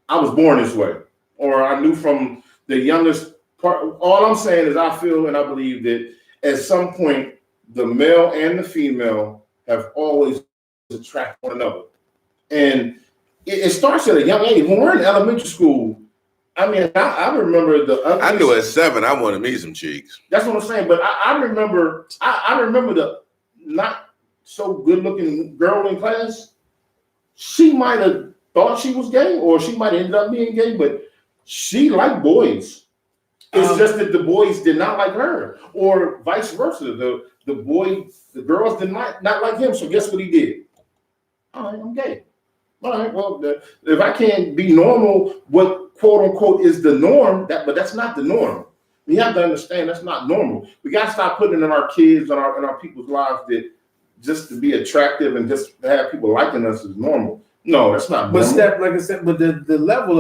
I was born this way. Or I knew from the youngest part. All I'm saying is I feel and I believe that at some point, the male and the female have always attracted one another. And it starts at a young age. When we're in elementary school, I mean, I remember I knew at 7 I wanted me some cheeks. That's what I'm saying. But I remember the not so good looking girl in class. She might have thought she was gay, or she might have ended up being gay, but she liked boys. It's just that the boys did not like her, or vice versa. The girls did not like him. So guess what he did? All right, I'm gay. All right, well, if I can't be normal, what quote unquote is the norm, but that's not the norm. You have to understand that's not normal. We got to stop putting in our kids and our people's lives that just to be attractive and just to have people liking us is normal. No, that's not normal. But like I said, but the level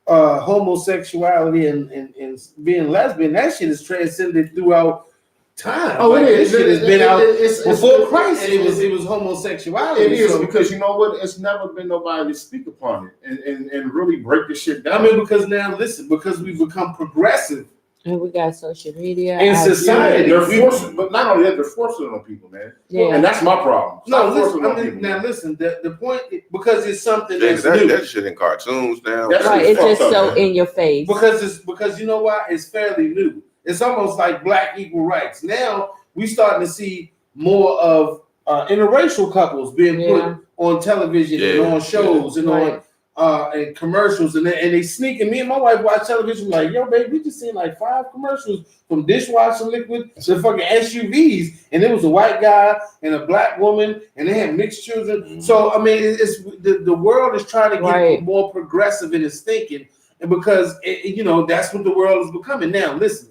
of homosexuality and being lesbian, that shit is transcended throughout time. Oh, it is. This shit has been out before Christ. And it was homosexuality. It is because you know what? It's never been nobody to speak upon it and really break the shit down. I mean, because now listen, because we've become progressive. And we got social media in society. They're forcing, but not only that, they're forcing it on people, man. Yeah. And that's my problem. Listen. The point, because it's something that's new. That shit in cartoons now. Right, it's just so in your face. Because you know why? It's fairly new. It's almost like black equal rights. Now we starting to see more of interracial couples being put on television and on shows and on and commercials, and they sneak. And me and my wife watch television like, yo, baby, we just seen like 5 commercials from dishwasher liquid to fucking SUVs, and it was a white guy and a black woman, and they had mixed children. Mm-hmm. So I mean, it's the world is trying to get more progressive in its thinking, and because that's what the world is becoming now. Listen,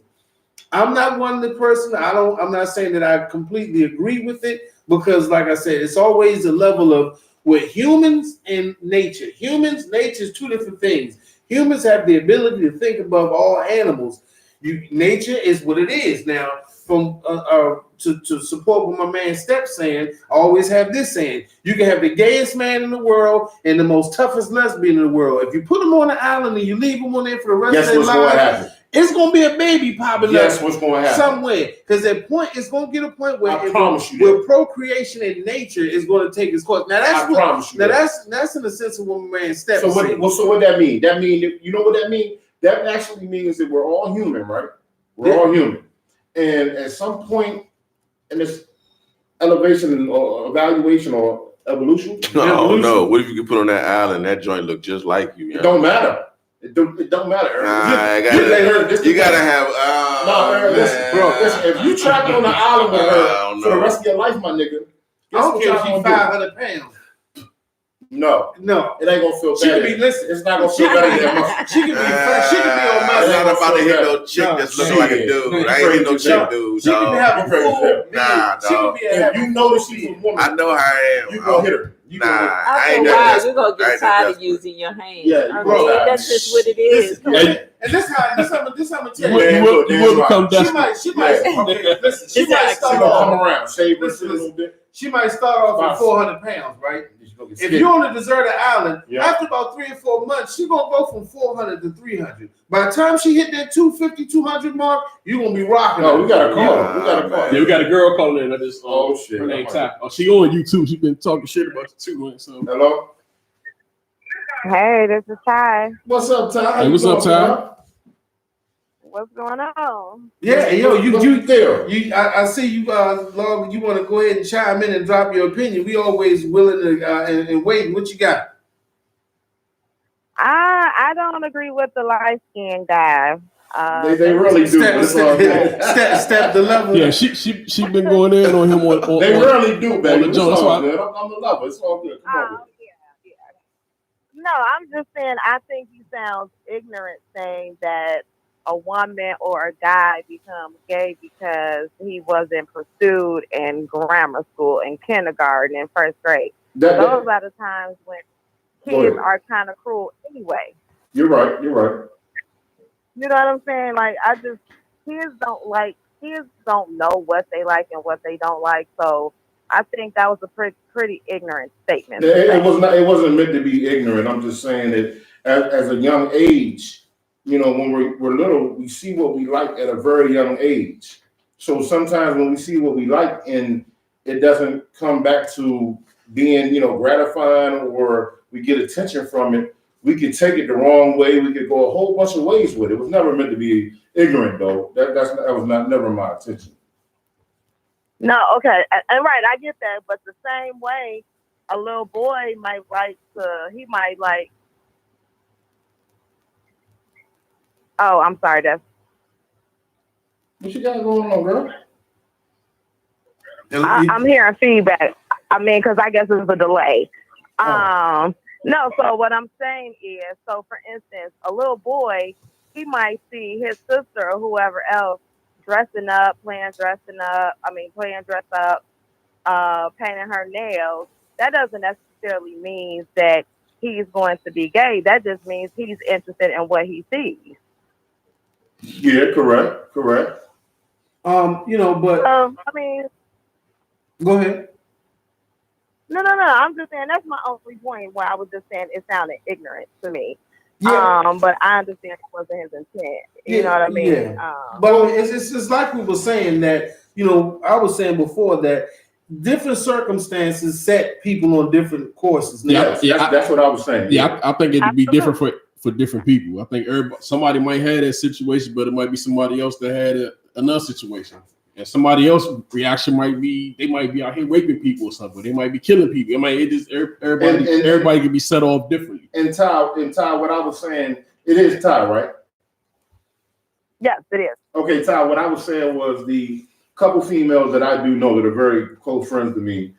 I'm not one of the person. I'm not saying that I completely agree with it, because like I said, it's always a level of with humans and nature. Nature is 2 different things. Humans have the ability to think above all animals. Nature is what it is. Now, from to support what my man Step saying, I always have this saying: you can have the gayest man in the world and the most toughest lesbian in the world. If you put them on an island and you leave them on there for the rest of their lives, it's gonna be a baby popping Yes, up what's going to happen? somewhere. Because that point, it's gonna get a point where I promise you that. where procreation in nature is going to take its course. Now that's I promise you that's in the sense of what my man Steph So said. what that mean? That mean, you know what that mean? That actually means that we're all human, right? We're Yeah. all human. And at some point in this elevation or evaluation or evolution. No. What if you could put on that island? That joint look just like you. It don't matter. It don't matter. Nah, you gotta have. Listen, if you travel on the island with her for the rest of your life, my nigga, I don't care if she's 500 pounds. No, it ain't gonna feel she better. Could be, listen, it's not gonna feel better than that. She could be on my. I'm not about to hit no chick that's looking like a dude. I ain't hit no chick dude. She could be having full. Nah, dog. If you know that she's a woman, I know how I am. You gonna hit her. I ain't that. You're gonna get tired of using your hands. Yeah, that's just what it is. And this how I'm gonna tell you. You will become desperate. She might. Okay, listen. She might start come off. around, shave her a little bit. She might start off at 400 pounds, right? If you're on a deserted island, after about 3 or 4 months, she's gonna go from 400 to 300. By the time she hit that 250, 200 mark, you're gonna be rocking. No, we got a call. Yeah, we got a girl calling in. Oh shit. Her name Ty. Oh, she on YouTube. She been talking shit about you too. So. Hello. Hey, this is Ty. What's up, Ty? Hey, what's up, Ty? What's going on? Yeah, yo, you there? I see you, Lova. You want to go ahead and chime in and drop your opinion? We always willing to and waiting. What you got? I don't agree with the light skinned guy. They really do. Step the level. Yeah, she been going in on him on they really do, baby. It's all good. I'm the lover. It's all good. Come on. Yeah. No, I'm just saying. I think he sounds ignorant saying that a woman or a guy becomes gay because he wasn't pursued in grammar school, in kindergarten, in first grade. Those are the times when kids are kind of cruel anyway. You're right. You know what I'm saying? Like, kids don't know what they like and what they don't like. So I think that was a pretty ignorant statement. It wasn't meant to be ignorant. I'm just saying that as a young age, you know, when we're little, we see what we like at a very young age. So sometimes when we see what we like and it doesn't come back to being, you know, gratifying or we get attention from it, we could take it the wrong way. We could go a whole bunch of ways with it. It was never meant to be ignorant, though. That was never my intention. No, okay, and right, I get that, but the same way, a little boy might like. Oh, I'm sorry, that's. What you got going on, girl? I'm hearing feedback. I mean, because I guess it's a delay. No, so what I'm saying is, so for instance, a little boy, he might see his sister or whoever else playing dress up, painting her nails. That doesn't necessarily mean that he's going to be gay. That just means he's interested in what he sees. Yeah, correct. You know, but I mean, go ahead. No. I'm just saying that's my only point where I was just saying it sounded ignorant to me. Yeah. But I understand it wasn't his intent. You know what I mean? Yeah. But it's like we were saying that, you know, I was saying before that different circumstances set people on different courses. That's what I was saying. Yeah, I think it'd be different for different people. I think somebody might have that situation, but it might be somebody else that had another situation. And somebody else's reaction might be they might be out here raping people or something. They might be killing people. Everybody can be set off differently. And Ty, what I was saying, it is Ty, right? Yes, it is. Okay, Ty, what I was saying was the couple females that I do know that are very close friends to me.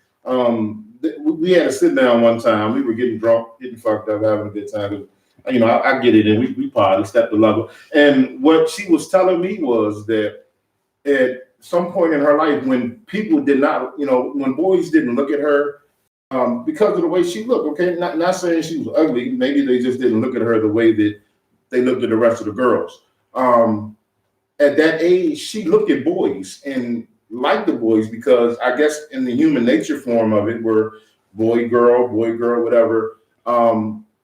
We had a sit down one time. We were getting drunk, getting fucked up, having a good time. You know, I get it, and we party, step the level. And what she was telling me was that at some point in her life, when people did not, you know, when boys didn't look at her because of the way she looked, okay, not saying she was ugly, maybe they just didn't look at her the way that they looked at the rest of the girls. At that age, she looked at boys and liked the boys because I guess in the human nature form of it, where boy, girl, whatever,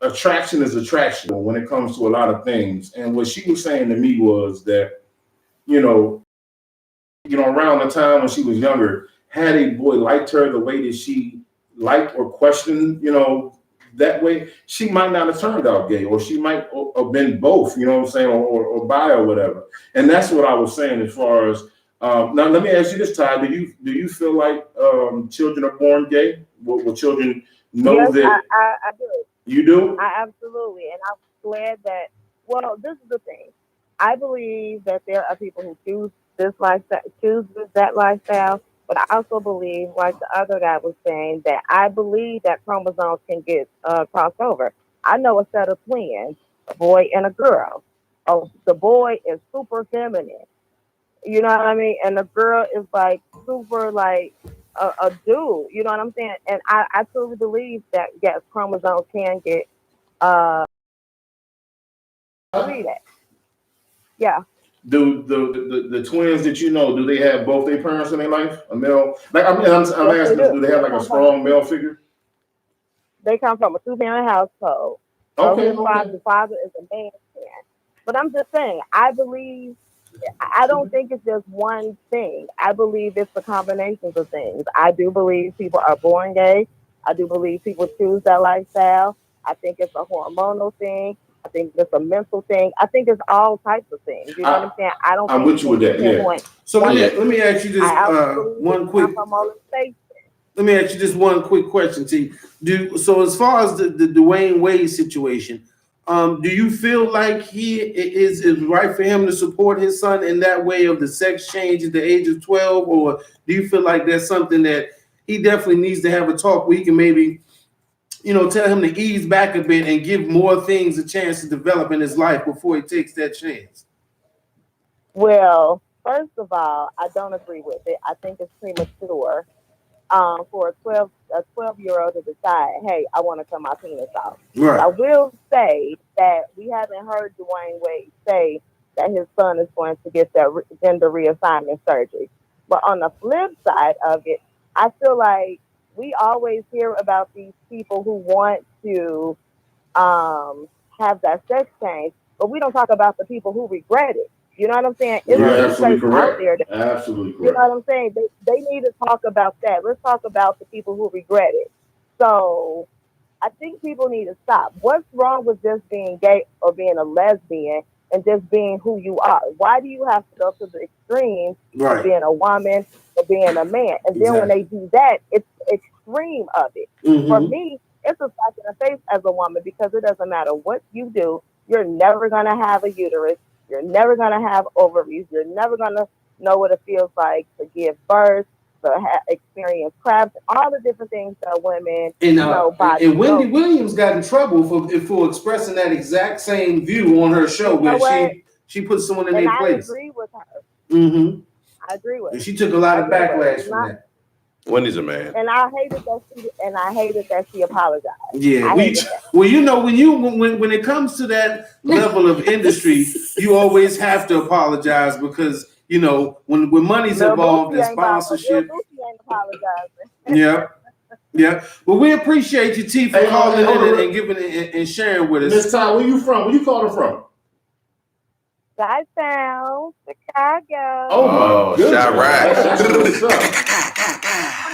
attraction is attraction when it comes to a lot of things. And what she was saying to me was that, around the time when she was younger, had a boy liked her the way that she liked or questioned, that way, she might not have turned out gay, or she might have been both, or bi or whatever. And that's what I was saying as far as, now let me ask you this, Ty, do you feel like children are born gay? Will children know yes, that? I do. You do? I absolutely. And I'm glad that, well, this is the thing. I believe that there are people who choose this lifestyle, choose that lifestyle, but I also believe, like the other guy was saying, that I believe that chromosomes can get crossed over. I know a set of twins, a boy and a girl. Oh, the boy is super feminine. You know what I mean? And the girl is like super like a dude. You know what I'm saying? And I truly believe that yes, chromosomes can get read it. Yeah. Do the twins that do they have both their parents in their life? A male? Like I'm asking, do they have like a strong male figure? They come from a 2-parent household. Okay. The father is a man. But I'm just saying, I don't think it's just one thing. I believe it's a combination of things. I do believe people are born gay. I do believe people choose that lifestyle. I think it's a hormonal thing. I think it's a mental thing. I think it's all types of things. You know what I'm saying? I don't. I'm with you with that. Yeah. So let me ask you this one quick. Let me ask you just one quick question, T. So as far as the Dwayne Wade situation, do you feel like he is right for him to support his son in that way of the sex change at the age of 12, or do you feel like that's something that he definitely needs to have a talk where he can maybe, tell him to ease back a bit and give more things a chance to develop in his life before he takes that chance? Well, first of all, I don't agree with it. I think it's premature for a 12-year-old to decide, hey, I want to cut my penis off. Right. I will say that we haven't heard Dwayne Wade say that his son is going to get that gender reassignment surgery. But on the flip side of it, I feel like we always hear about these people who want to have that sex change, but we don't talk about the people who regret it. You know what I'm saying? You're absolutely correct. Out there Absolutely correct. You know what I'm saying? They need to talk about that. Let's talk about the people who regret it. So I think people need to stop. What's wrong with just being gay or being a lesbian and just being who you are? Why do you have to go to the extreme of being a woman or being a man? And then when they do that, it's extreme of it. Mm-hmm. For me, it's a slap in the face as a woman because it doesn't matter what you do. You're never going to have a uterus. You're never going to have ovaries. You're never going to know what it feels like to give birth, to experience cramps, all the different things that women know. And Wendy Williams got in trouble for expressing that exact same view on her show where she put someone in their place. I agree with her. Mm-hmm. I agree with her. And she took a lot of backlash from that. Wendy's a man. And I hated that she apologized. Yeah. When it comes to that level of industry, you always have to apologize because when money's involved in sponsorship. Yeah. Well, we appreciate you, T, for calling in and giving it and sharing with us. Miss Ty, where you from? Where you calling from? Chi-Town, Chicago. Oh, Chirac.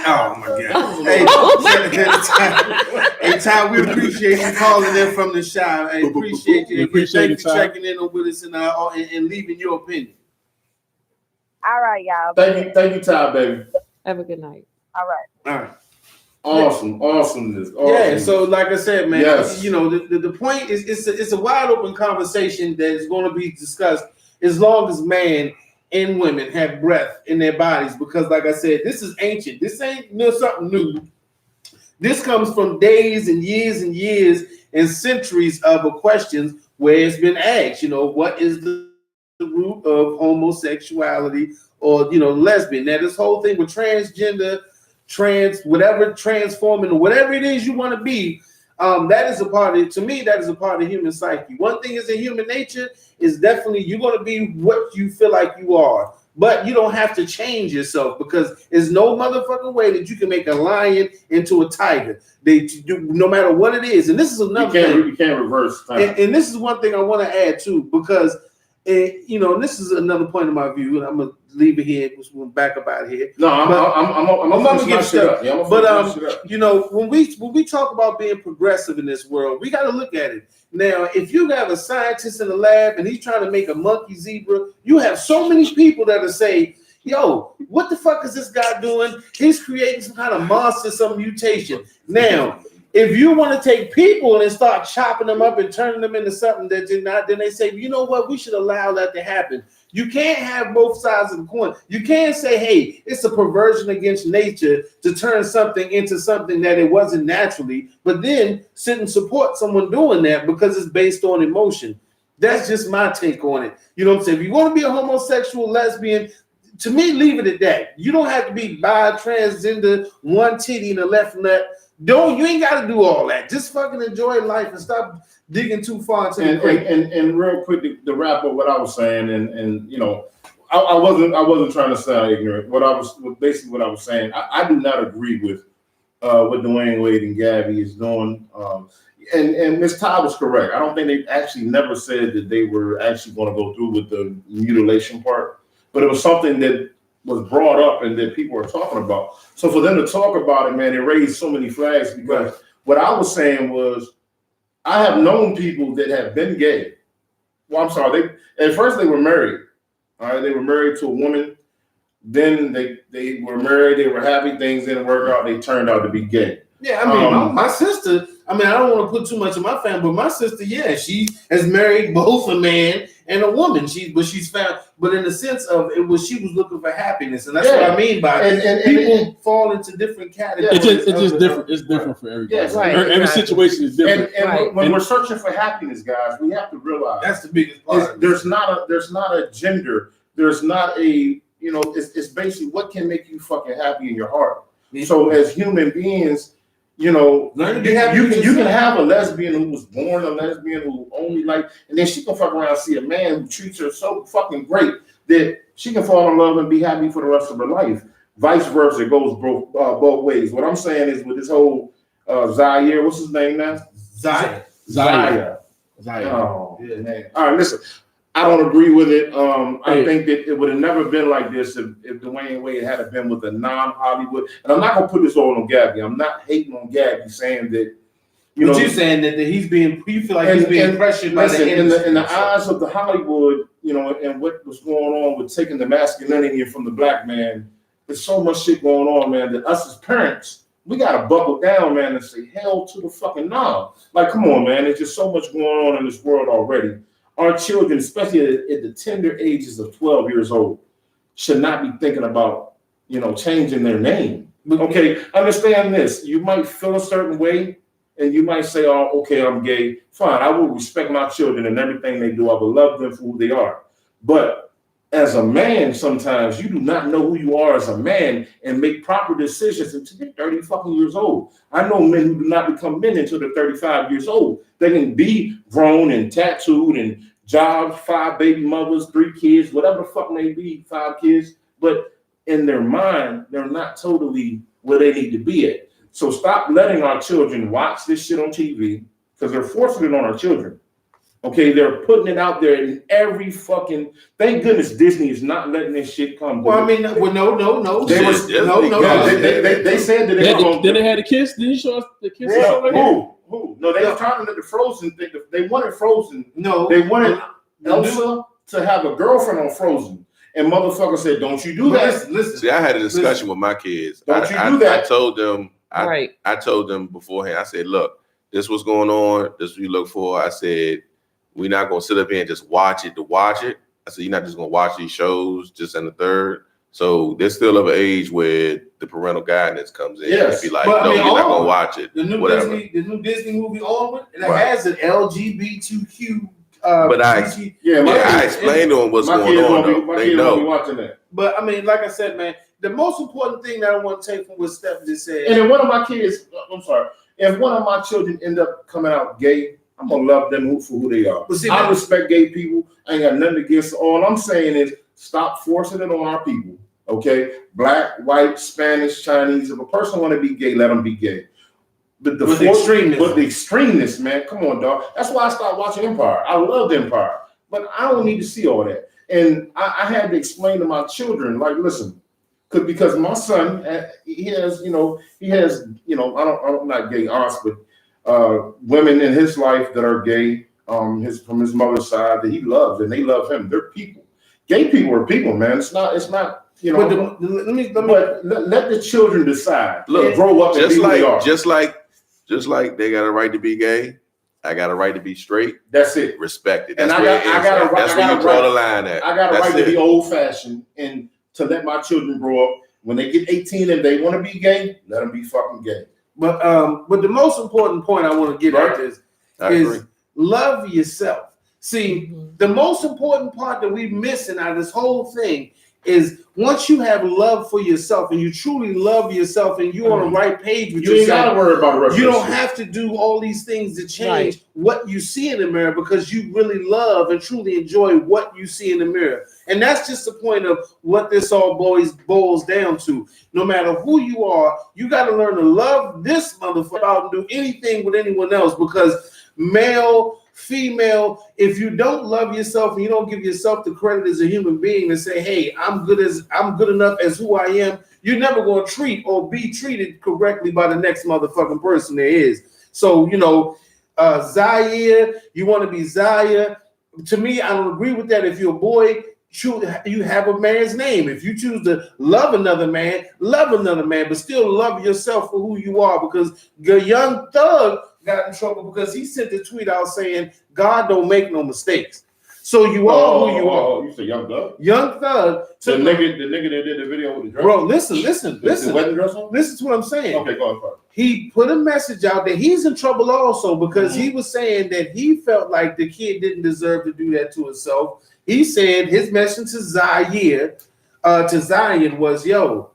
Oh my God. Hey, Ty, we appreciate you calling in from the Chi. Hey, appreciate you. Thank you for checking in with us and leaving your opinion. All right, y'all. Thank you, Ty, baby. Have a good night. All right. Awesomeness. Yeah, so like I said, man, the point is it's a wide open conversation that is going to be discussed as long as man and women have breath in their bodies, because like I said, this is ancient. This ain't something new. This comes from days and years and centuries of questions where it's been asked, what is the root of homosexuality or lesbian? Now this whole thing with transgender, transforming, or whatever it is you want to be, that is a part of human psyche. One thing is in human nature is definitely you're going to be what you feel like you are. but you don't have to change yourself because there's no motherfucking way that you can make a lion into a tiger. They do no matter what it is. And this is another thing. You can't reverse time. And this is one thing I want to add too, because you know, and this is another point of my view, and I'm gonna leave it here. We'll back up out of here. No, I'm gonna get stuff. But you know, when we talk about being progressive in this world, we got to look at it. Now, if you have a scientist in the lab and he's trying to make a monkey zebra, you have so many people that will say, yo, what the fuck is this guy doing? He's creating some kind of monster, some mutation. Now, if you want to take people and start chopping them up and turning them into something that did not, then they say, you know what, we should allow that to happen. You can't have both sides of the coin. You can't say, hey, it's a perversion against nature to turn something into something that it wasn't naturally, but then sit and support someone doing that because it's based on emotion. That's just my take on it. You know what I'm saying? If you want to be a homosexual, lesbian, to me, leave it at that. You don't have to be bi, transgender, one titty in the left nut. You ain't got to do all that. Just fucking enjoy life and stop digging too far into the grave. And real quick to wrap up what I was saying, and you know, I wasn't trying to sound ignorant. What I was saying, I do not agree with what D.Wade and Gabby is doing. And Ms. Todd was correct. I don't think they actually never said that they were actually going to go through with the mutilation part, but it was something that was brought up and that people were talking about. So for them to talk about it, man, it raised so many flags because what I was saying was I have known people that have been gay. Well, I'm sorry. At first they were married. All right, they were married to a woman. Then they were married. They were happy. Things didn't work out. They turned out to be gay. Yeah, I mean, my sister. I mean, I don't want to put too much of my family, but my sister, yeah, she has married both a man and a woman. She's found, but in the sense of she was looking for happiness, and that's what I mean by it. And people fall into different categories. It's just different. It's different for everybody. Yes, right, Every situation is different. And when we're searching for happiness, guys, we have to realize that's the biggest part. There's not a gender. There's not a, you know, it's basically what can make you fucking happy in your heart. So as human beings, you know, you can have a lesbian who was born a lesbian who only like, and then she can fuck around and see a man who treats her so fucking great that she can fall in love and be happy for the rest of her life. Vice versa, it goes both ways. What I'm saying is with this whole Zaire, what's his name now? Zaya. Oh, yeah, man. All right, listen. I don't agree with it. I think that it would have never been like this if D.Wade had been with a non-Hollywood. And I'm not gonna put this all on Gabby. I'm not hating on Gabby, saying that. You saying that you feel like he's being pressured by the in the eyes of the Hollywood, you know, and what was going on with taking the masculinity from the black man. There's so much shit going on, man. That us as parents, we gotta buckle down, man, and say hell to the fucking no. Like, come on, man. There's just so much going on in this world already. Our children, especially at the tender ages of 12 years old, should not be thinking about, you know, changing their name. Okay, understand this. You might feel a certain way, and you might say, oh, okay, I'm gay. Fine, I will respect my children and everything they do. I will love them for who they are. But as a man, sometimes you do not know who you are as a man and make proper decisions until you're 30 fucking years old. I know men who do not become men until they're 35 years old. They can be grown and tattooed and jobs, 5 baby mothers, 3 kids, whatever the fuck may be, 5 kids. But in their mind, they're not totally where they need to be at. So stop letting our children watch this shit on TV because they're forcing it on our children. Okay, they're putting it out there in every fucking. Thank goodness Disney is not letting this shit come. Well, I mean, no. They said that they were going. Then they had a kiss. Did you show us the kiss? Who? No, they were trying to let the Frozen thing. They wanted Frozen. No, they wanted Elsa to have a girlfriend on Frozen, and motherfucker said, "Don't you do that." Listen. See, I had a discussion with my kids. Don't you do that? I told them. I told them beforehand. I said, "Look, this was going on. This is what you look for." I said, we're not going to sit up here and just watch it to watch it. I said, you're not just going to watch these shows just in the third. So they're still of an age where the parental guidance comes in. Yes. And be like, no, you're not going to watch it. The new Disney movie Onward, it has an LGBTQ. But I explained to them what's going on. They know. Watching that. But I mean, like I said, man, the most important thing that I want to take from what Steph just said. And then one of my kids, I'm sorry, if one of my children end up coming out gay, I'm gonna love them for who they are. But see, I respect gay people. I ain't got nothing against. All I'm saying is Stop forcing it on our people. Okay, black, white, Spanish, Chinese. If a person want to be gay, let them be gay. But the extremists, man, come on, dog. That's why I started watching Empire. I loved Empire, but I don't need to see all that. And I had to explain to my children, like, listen, because my son, he has, I'm not gay aunts, but women in his life that are gay, from his mother's side that he loves, and they love him. They're people. Gay people are people, man. It's not. But let the children decide. Look, grow up and be who they are. Just like they got a right to be gay, I got a right to be straight. That's it. Respect it. That's where you draw the line at. I got a right to be old fashioned and to let my children grow up. When they get 18 and they want to be gay, let them be fucking gay. But the most important point I want to get at is love yourself. See, the most important part that we're missing out of this whole thing is once you have love for yourself and you truly love yourself and you're on the right page with yourself, you ain't gotta worry about the rest. You don't have to do all these things to change what you see in the mirror because you really love and truly enjoy what you see in the mirror. And that's just the point of what this all boils down to. No matter who you are, you got to learn to love this motherfucker out and do anything with anyone else because male, female, if you don't love yourself and you don't give yourself the credit as a human being and say, hey, I'm good enough as who I am, you're never going to treat or be treated correctly by the next motherfucking person there is. So, Zaire, you want to be Zaire. To me, I don't agree with that. If you're a boy, you have a man's name. If you choose to love another man, but still love yourself for who you are because the Young Thug got in trouble because he sent a tweet out saying, God don't make no mistakes. So you are who you are. You say Young Thug? Young Thug. The nigga that did the video with the dress. Bro, listen. The wedding dress on? Listen to what I'm saying. Okay, go ahead. He put a message out that he's in trouble also because he was saying that he felt like the kid didn't deserve to do that to himself. He said his message to Zion was, yo,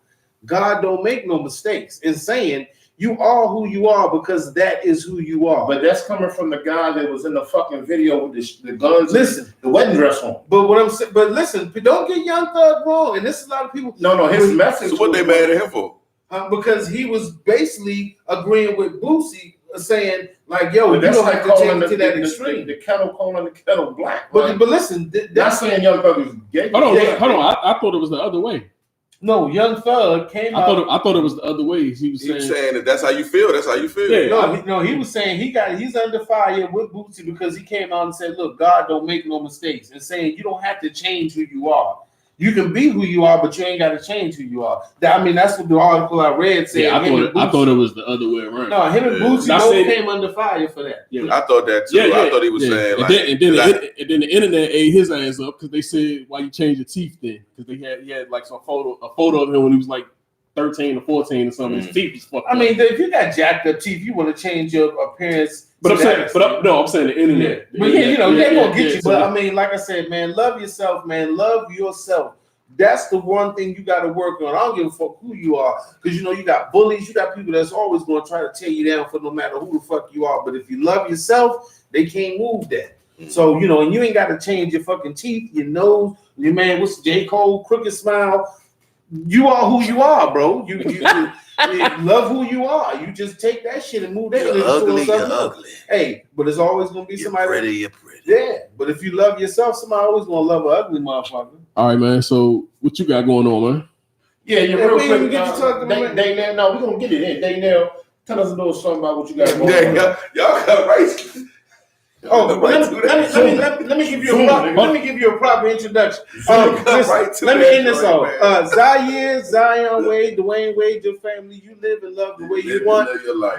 God don't make no mistakes. And saying, you are who you are because that is who you are. But that's coming from the guy that was in the fucking video with the guns. Listen, the wedding dress on. But what I'm saying, listen, don't get Young Thug wrong. And this is a lot of people. No, his message. So what they mad at him for? Because he was basically agreeing with Boosie, saying like, "Yo, you don't have to take it to that extreme." The kettle calling the kettle black. But listen, that's saying Young Thug is gay. Hold on. I thought it was the other way. No, Young Thug came out. I thought it was the other way. He was saying that that's how you feel. That's how you feel. Yeah, he was saying he's under fire with Boosie because he came out and said, "Look, God don't make no mistakes," and saying you don't have to change who you are. You can be who you are, but you ain't got to change who you are. That's what the article I read said. Yeah, I thought it was the other way around. No, him and Boosie both came under fire for that. Yeah, I thought that too. I thought he was saying and then the internet ate his ass up because they said, "Why you change your teeth then?" Because he had like a photo of him when he was like 13 or 14 or something. His teeth was fucked up. If you got jacked up teeth, you want to change your appearance. But I'm saying the internet. Yeah. But they're gonna get you. But like I said, man, love yourself, man. Love yourself. That's the one thing you got to work on. I don't give a fuck who you are, because you got bullies, you got people that's always going to try to tear you down for no matter who the fuck you are. But if you love yourself, they can't move that. So and you ain't got to change your fucking teeth, your nose, your man. What's J. Cole crooked smile? You are who you are, bro. You love who you are. You just take that shit and move that. You're ugly. Hey, but it's always gonna be somebody. You're pretty. Yeah, but if you love yourself, somebody always gonna love an ugly motherfucker. All right, man. So what you got going on, man? Yeah, real quick. Daynale, no, we're gonna get it in. Daynale, tell us a little something about what you got going on. Y'all got right. Let me give you a proper introduction. Let me end this off. Zion Wade, Dwayne Wade, your family, you live and love the way you want.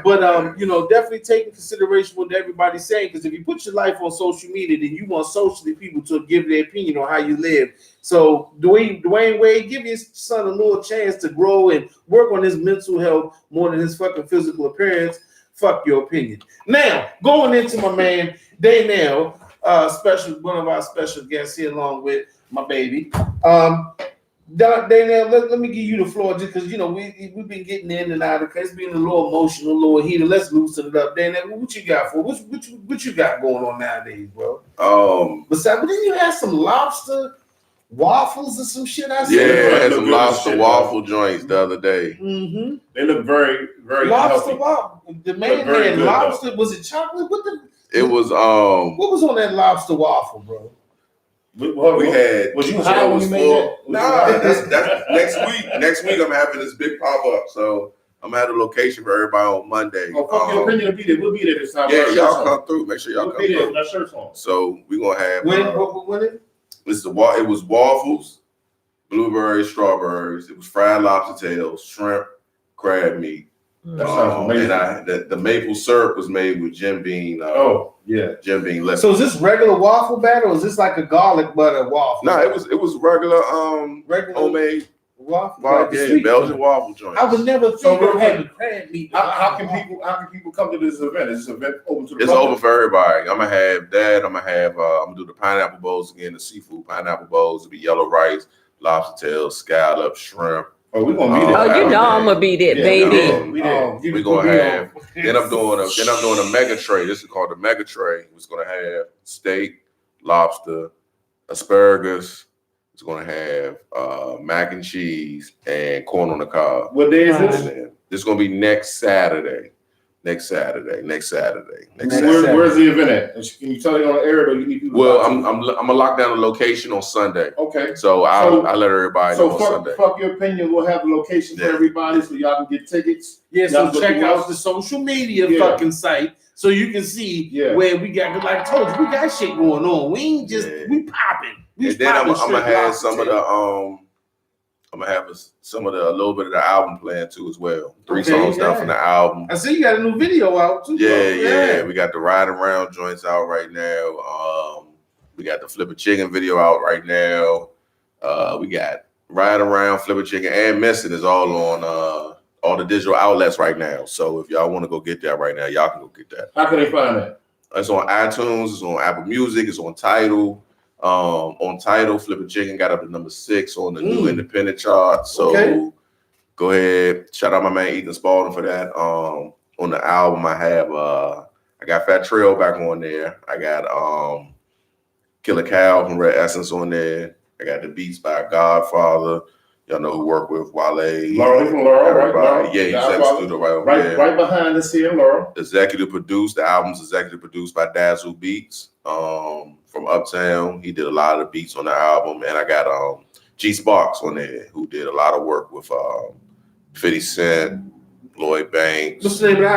But definitely take in consideration what everybody's saying, because if you put your life on social media, then you want socially people to give their opinion on how you live. So Dwayne Wade, give your son a little chance to grow and work on his mental health more than his fucking physical appearance. Fuck your opinion. Now, going into my man Day-Nale, one of our special guests here, along with my baby. Day-Nale, let me give you the floor, just because we've been getting in and out of it. It's been a little emotional, a little heated. Let's loosen it up. Day-Nale, what you got for? What you got going on nowadays, bro? Besides, but then you had some lobster. waffles or some shit. I said, Yeah, I had some Good lobster shit, waffle joints the other day. Mm-hmm. They look very, very Lobster healthy. waffle. The man very had good, lobster. though. Was it chocolate? It was What was on that lobster waffle, bro? we had. Was you so high it when was you made full- that? Nah, that's next week. Next week I'm having this big pop up, so I'm gonna have a location for everybody on Monday. Oh, fuck your opinion will be there. We'll be there this time. Yeah, Our y'all shirts come on. through. Make sure y'all We'll come be there through. with our shirts on. So we gonna have. When it? It was waffles, blueberries, strawberries. It was fried lobster tails, shrimp, crab meat. That sounds amazing. And the maple syrup was made with Jim Beam. Jim Beam liquor. So is this regular waffle batter or is this like a garlic butter waffle? No, it was regular homemade waffle. Wow, Like the yeah, street Belgian joint. waffle joint. I would never think of having crab meat. How can people come to this event? Is this event open to the It's public? open for everybody. I'm gonna have that. I'm gonna do the pineapple bowls again, the seafood pineapple bowls. It'll be yellow rice, lobster tails, scallop, shrimp. Oh, we're gonna be there. Oh, you know I'm gonna be there, baby. We're gonna have. Then I'm doing a mega tray. This is called the mega tray. It's gonna have steak, lobster, asparagus. It's gonna have mac and cheese and corn on the cob. What day is this? This is gonna be next Saturday. Next Saturday. Where's the event at? Can you tell it on the air or you need people? Well, I'm gonna lock down the location on Sunday. Okay. So I'll let everybody know on Sunday. Fuck your opinion. We'll have the location for everybody so y'all can get tickets. Yeah, so Y'all check go out the social media fucking site so you can see where we got. Like I told you, we got shit going on. We ain't just we popping. And then I'm gonna have some of the I'm gonna have a little bit of the album playing too as well. 3 songs down from the album. I see you got a new video out too. Yeah. We got the Riding Around joints out right now. We got the Flip a Chicken video out right now. We got Riding Around, Flip a Chicken, and Missing is all on all the digital outlets right now. So if y'all want to go get that right now, y'all can go get that. How can they find that? It's on iTunes. It's on Apple Music. It's on Tidal. On Tidal, Flip a Chicken got up to number 6 on the new independent chart. So go ahead, shout out my man Ethan Spalding for that. On the album, I got Fat Trail back on there. I got Killer Cow from Red Essence on there. I got the beats by Godfather. Y'all know who work with Wale. Laurel from Laurel, right? Laurel. Yeah, he's executive right over there. Right behind us here, Laurel. Executive produced. The album's executive produced by Dazzle Beats. From Uptown. He did a lot of the beats on the album. And I got G Sparks on there, who did a lot of work with 50 Cent, Lloyd Banks. What's the name of the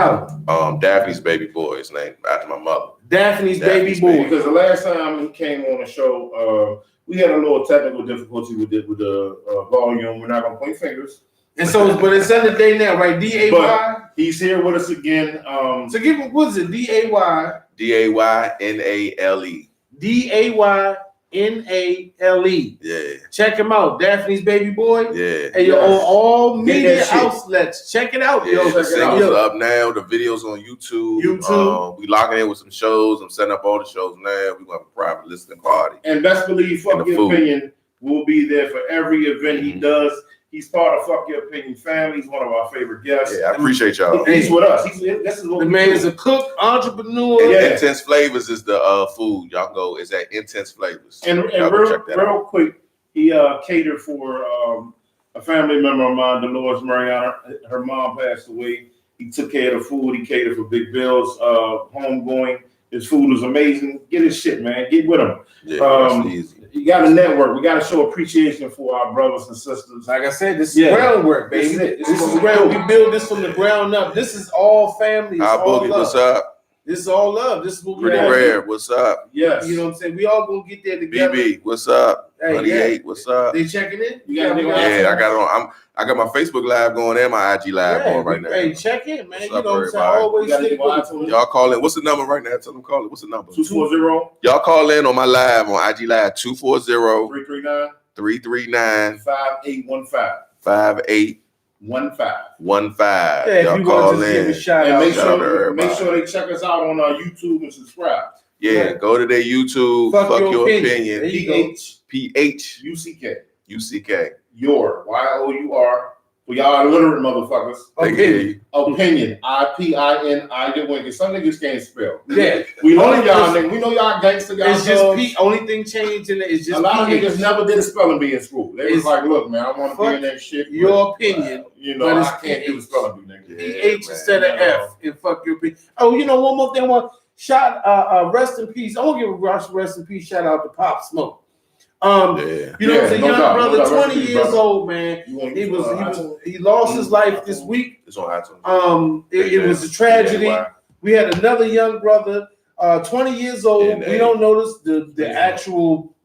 album? Daphne's Baby Boy. It's named after my mother. Daphne's Baby Boy. Because the last time he came on the show, we had a little technical difficulty with the volume. We're not gonna point fingers. And so, but it's under Daynale, right? D-A-Y. But he's here with us again. So give him, what is it? D-A-Y. D-A-Y-N-A-L-E. D-A-Y-N-A-L-E. Yeah. Check him out. Daphne's Baby Boy. Yeah. And you're on all media outlets. Check it out. Yeah, Yo. the singles are up now. The videos on YouTube. We locking in with some shows. I'm setting up all the shows now. We're going to have a private listening party. And best believe Fuck Your Opinion will be there for every event he does. He's part of Fuck Your Opinion family. He's one of our favorite guests. Yeah, I appreciate y'all. He's with us. This is what the man is a cook, entrepreneur. And Intense Flavors is the food. Y'all go. It's at Intense Flavors. And real quick, he catered for a family member of mine, Dolores Mariana. Her mom passed away. He took care of the food. He catered for Big Bill's homegoing. His food was amazing. Get his shit, man. Get with him. Yeah, that's easy. You got to network. We got to show appreciation for our brothers and sisters. Like I said, this is groundwork, baby. This is ground. We build this from the ground up. This is all family. Hi, Boogie. What's up? This is all love. This is what we're doing. Rare, what's up? Yes. You know what I'm saying? We all gonna get there together. BB, what's up? Hey, 28, what's up? They checking in? Yeah, I got it on. I got my Facebook Live going and my IG Live going right now. Hey, check in, man. What's you know up, what I'm saying? Always stick with y'all call in. What's the number right now? Tell them call it. What's the number? 240. Y'all call in on my live on IG Live 240 339 5815. 5815. Yeah, y'all call in. And make sure they check us out on our YouTube and subscribe. Yeah, go to their YouTube. Fuck your opinion. PH PH UCK. UCK. Your YOUR For y'all illiterate motherfuckers. Opinion. Opinion. I-P-I-N-I. Some niggas can't spell. Yeah. We know y'all niggas. We know y'all gangster. Y'all it's just P. Only thing changed in it is just a lot PH. of niggas never did a spelling bee in school. They was like, look, man, I want to be in that shit. Your opinion. You know, I can't do the spelling bee, nigga. PH instead of F and fuck your opinion. Oh, you know, one more thing. Rest in peace. I want to give a rest in peace shout out to Pop Smoke. You know, he's a young brother, 20 years old, man. He lost his life this week. It's on iTunes. It was a tragedy. We had another young brother, 20 years old. We don't notice the actual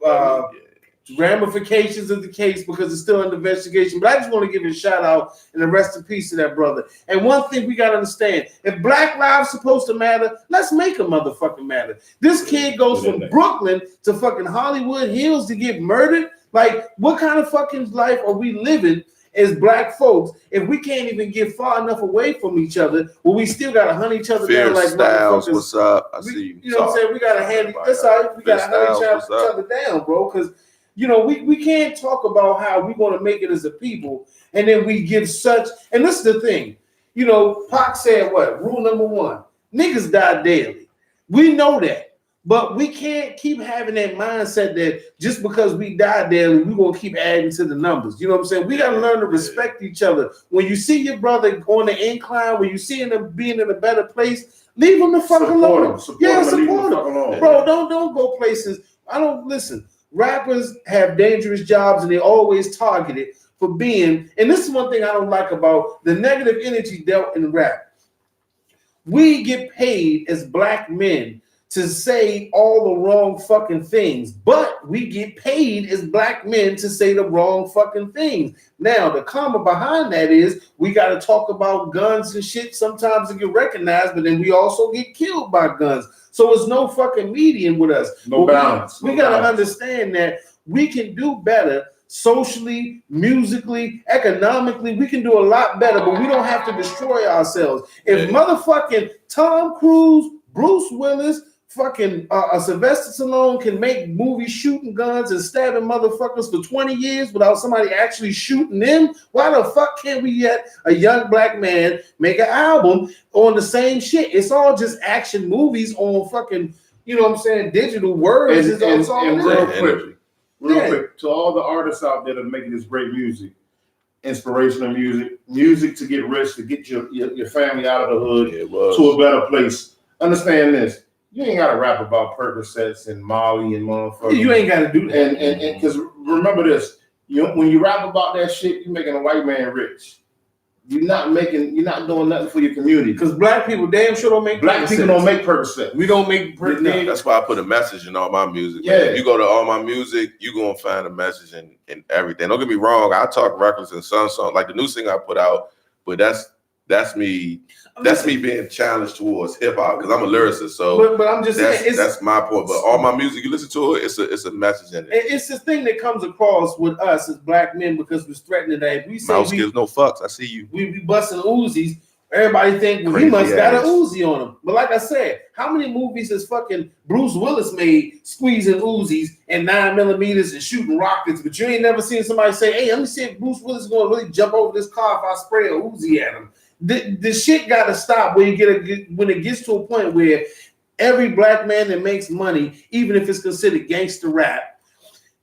ramifications of the case because it's still under investigation. But I just want to give a shout out and a rest in peace to that brother. And one thing we got to understand, if Black lives supposed to matter, let's make a motherfucking matter. This kid goes from Brooklyn to fucking Hollywood Hills to get murdered. Like, what kind of fucking life are we living as Black folks if we can't even get far enough away from each other where we still got to hunt each other down like Styles, motherfuckers? what's up? I see you. You know what I'm saying? We got to hand that's all right. We got to hunt each other down, bro, because you know, we can't talk about how we're going to make it as a people, and then we give such. And this is the thing, you know. Phuck said what? Rule number 1: niggas die daily. We know that, but we can't keep having that mindset that just because we die daily, we're gonna keep adding to the numbers. You know what I'm saying? We got to learn to respect each other. When you see your brother on the incline, when you see him being in a better place, leave him the fuck alone. Support him. Bro. Don't go places. I don't listen. Rappers have dangerous jobs and they're always targeted for being, and this is one thing I don't like about the negative energy dealt in rap. We get paid as Black men to say all the wrong fucking things, but we get paid as Black men to say the wrong fucking things. Now, the karma behind that is we got to talk about guns and shit sometimes to get recognized, but then we also get killed by guns. So it's no fucking median with us. No balance. We got to understand that we can do better socially, musically, economically. We can do a lot better, but we don't have to destroy ourselves. If motherfucking Tom Cruise, Bruce Willis, fucking Sylvester Stallone can make movies shooting guns and stabbing motherfuckers for 20 years without somebody actually shooting them, why the fuck can't we get a young Black man make an album on the same shit? It's all just action movies on fucking, you know what I'm saying, digital words. And real quick, to all the artists out there that are making this great music, inspirational music to get rich, to get your family out of the hood to a better place. Understand this. You ain't got to rap about Percocets and Molly and motherfuckers. You ain't got to do that. And because remember this, when you rap about that shit, you're making a white man rich. You're not doing nothing for your community. Because Black people damn sure don't make Black people don't make Percocets. We don't make Percocets. That's why I put a message in all my music. Yeah. If you go to all my music, you're going to find a message in everything. Don't get me wrong. I talk reckless and some song, like the new thing I put out, but that's me. That's me being challenged towards hip hop because I'm a lyricist. So, but I'm just saying that's my point. But all my music, you listen to it, it's a message in it. It's the thing that comes across with us as Black men because we're threatening that. We say Mouse gives no fucks. I see you. We be busting Uzis. Everybody think he must got an Uzi on him. But like I said, how many movies has fucking Bruce Willis made squeezing Uzis and 9mm and shooting rockets? But you ain't never seen somebody say, "Hey, let me see if Bruce Willis is going to really jump over this car if I spray a Uzi at him." The shit got to stop when it gets to a point where every Black man that makes money, even if it's considered gangster rap,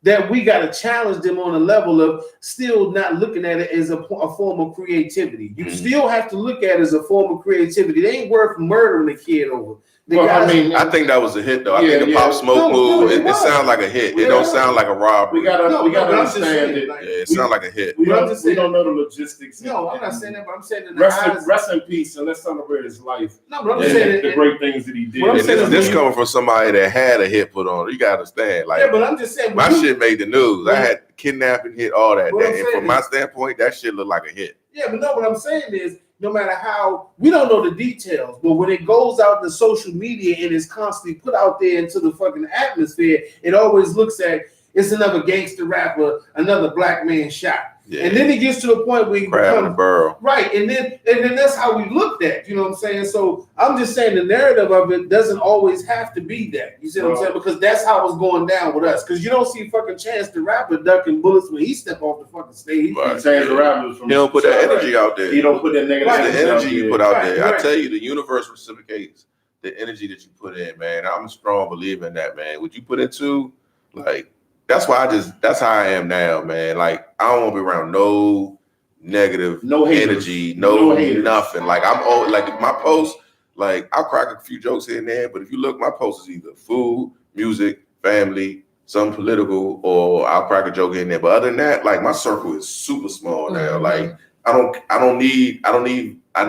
that we got to challenge them on a level of still not looking at it as a form of creativity. You still have to look at it as a form of creativity. It ain't worth murdering a kid over. I think that was a hit though. I think the Pop Smoke move. It sounds like a hit. It don't sound like a robbery. We gotta understand it. It sounds like a hit. We don't know the logistics. No, I'm not saying that, but I'm saying that rest in peace and let's celebrate his life. No, but I'm saying the great things that he did. This coming from somebody that had a hit put on. You gotta understand. Like, yeah, but I'm just saying my shit made the news. I had kidnapping hit, all that. And from my standpoint, that shit looked like a hit. Yeah, but no, what I'm saying is, no matter how, we don't know the details, but when it goes out to social media and is constantly put out there into the fucking atmosphere, it always looks at it's another gangster rapper, another Black man shot. Yeah. And then it gets to a point where you Crab in a barrel. Right, and then that's how we looked at. You know what I'm saying? So I'm just saying the narrative of it doesn't always have to be that. You see what I'm saying? Because that's how it's going down with us. Because you don't see fucking Chance the Rapper ducking bullets when he step off the fucking stage. Right. Chance the Rapper from He don't put that energy out there. He don't put that negative It's the energy you put out there. Right. I tell you, the universe reciprocates the energy that you put in, man. I'm a strong believer in that, man. What you put into, like, that's how I am now, man. Like, I don't want to be around no negative energy, no nothing. Like, I'm old, like my posts, like I'll crack a few jokes here and there, but if you look, my post is either food, music, family, some political, or I'll crack a joke in there. But other than that, like my circle is super small now. Like I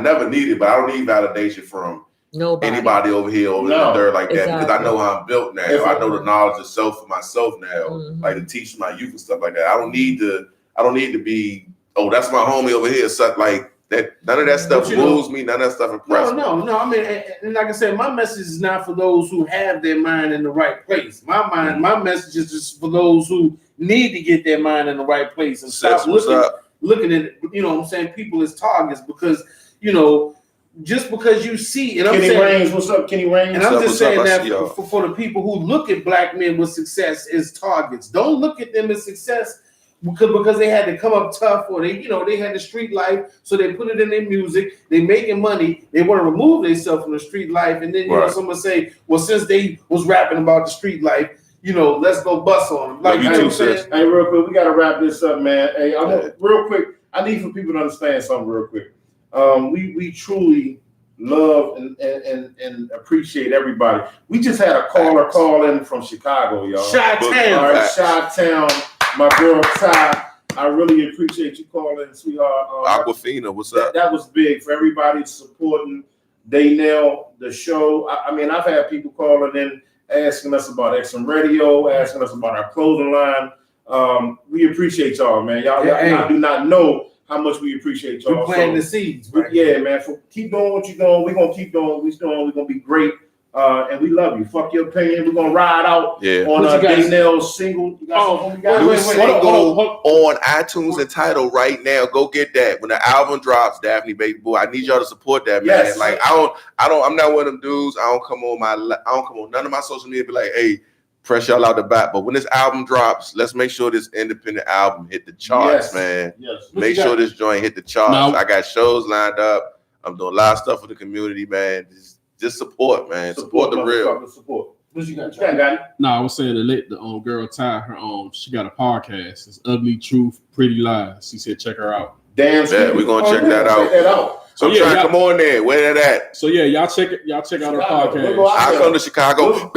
never needed, but I don't need validation from anybody over here over there like that, because I know how I'm built now. I know the knowledge of self for myself now, like to teach my youth and stuff like that. I don't need to be, oh, that's my homie over here. So like that, none of that stuff moves me. None of that stuff impresses me. No. I mean, and like I said, my message is not for those who have their mind in the right place. My message is just for those who need to get their mind in the right place and stop looking at, you know what I'm saying, people as targets, because, you know, just because you see, and I'm Kenny saying, Raines, what's up, Kenny Raines? And I'm just saying that for the people who look at black men with success as targets, don't look at them as success because they had to come up tough, or they had the street life, so they put it in their music. They making money. They want to remove themselves from the street life, and then you know someone say, well, since they was rapping about the street life, you know, let's go bust on them. Like, you know what I'm saying? Hey, real quick, we gotta wrap this up, man. Hey, real quick, I need for people to understand something real quick. We truly love and appreciate everybody. We just had a caller call in from Chicago, y'all. Chi-Town, my girl Ty. I really appreciate you calling, sweetheart. Aquafina, what's up? That was big for everybody supporting Day-Nale, the show. I mean, I've had people calling in asking us about XM Radio, asking us about our clothing line. We appreciate y'all, man. Y'all do not know how much we appreciate y'all. We're planting the seeds, right? Yeah, man. Keep doing what you're doing. We're gonna keep doing what we're doing. We're gonna be great. And we love you. Fuck your opinion. We're gonna ride out on Day-Nale's single. New single on iTunes and Tidal right now. Go get that. When the album drops, Daphne Baby Boy, I need y'all to support that, man. Yes. Like I'm not one of them dudes. I don't come on none of my social media. Be like, hey, press y'all out the back. But when this album drops, let's make sure this independent album hit the charts, man. Yes. Make sure this joint hit the charts. I got shows lined up. I'm doing a lot of stuff for the community, man. Just support, man. Support the real. Support. What you got? No, I was saying to let the girl Ty, she got a podcast. It's Ugly Truth, Pretty Lies. She said check her out. Damn, we're gonna check that out. So yeah, come on there. Where that at? So yeah, y'all check out her podcast. I'll come to Chicago.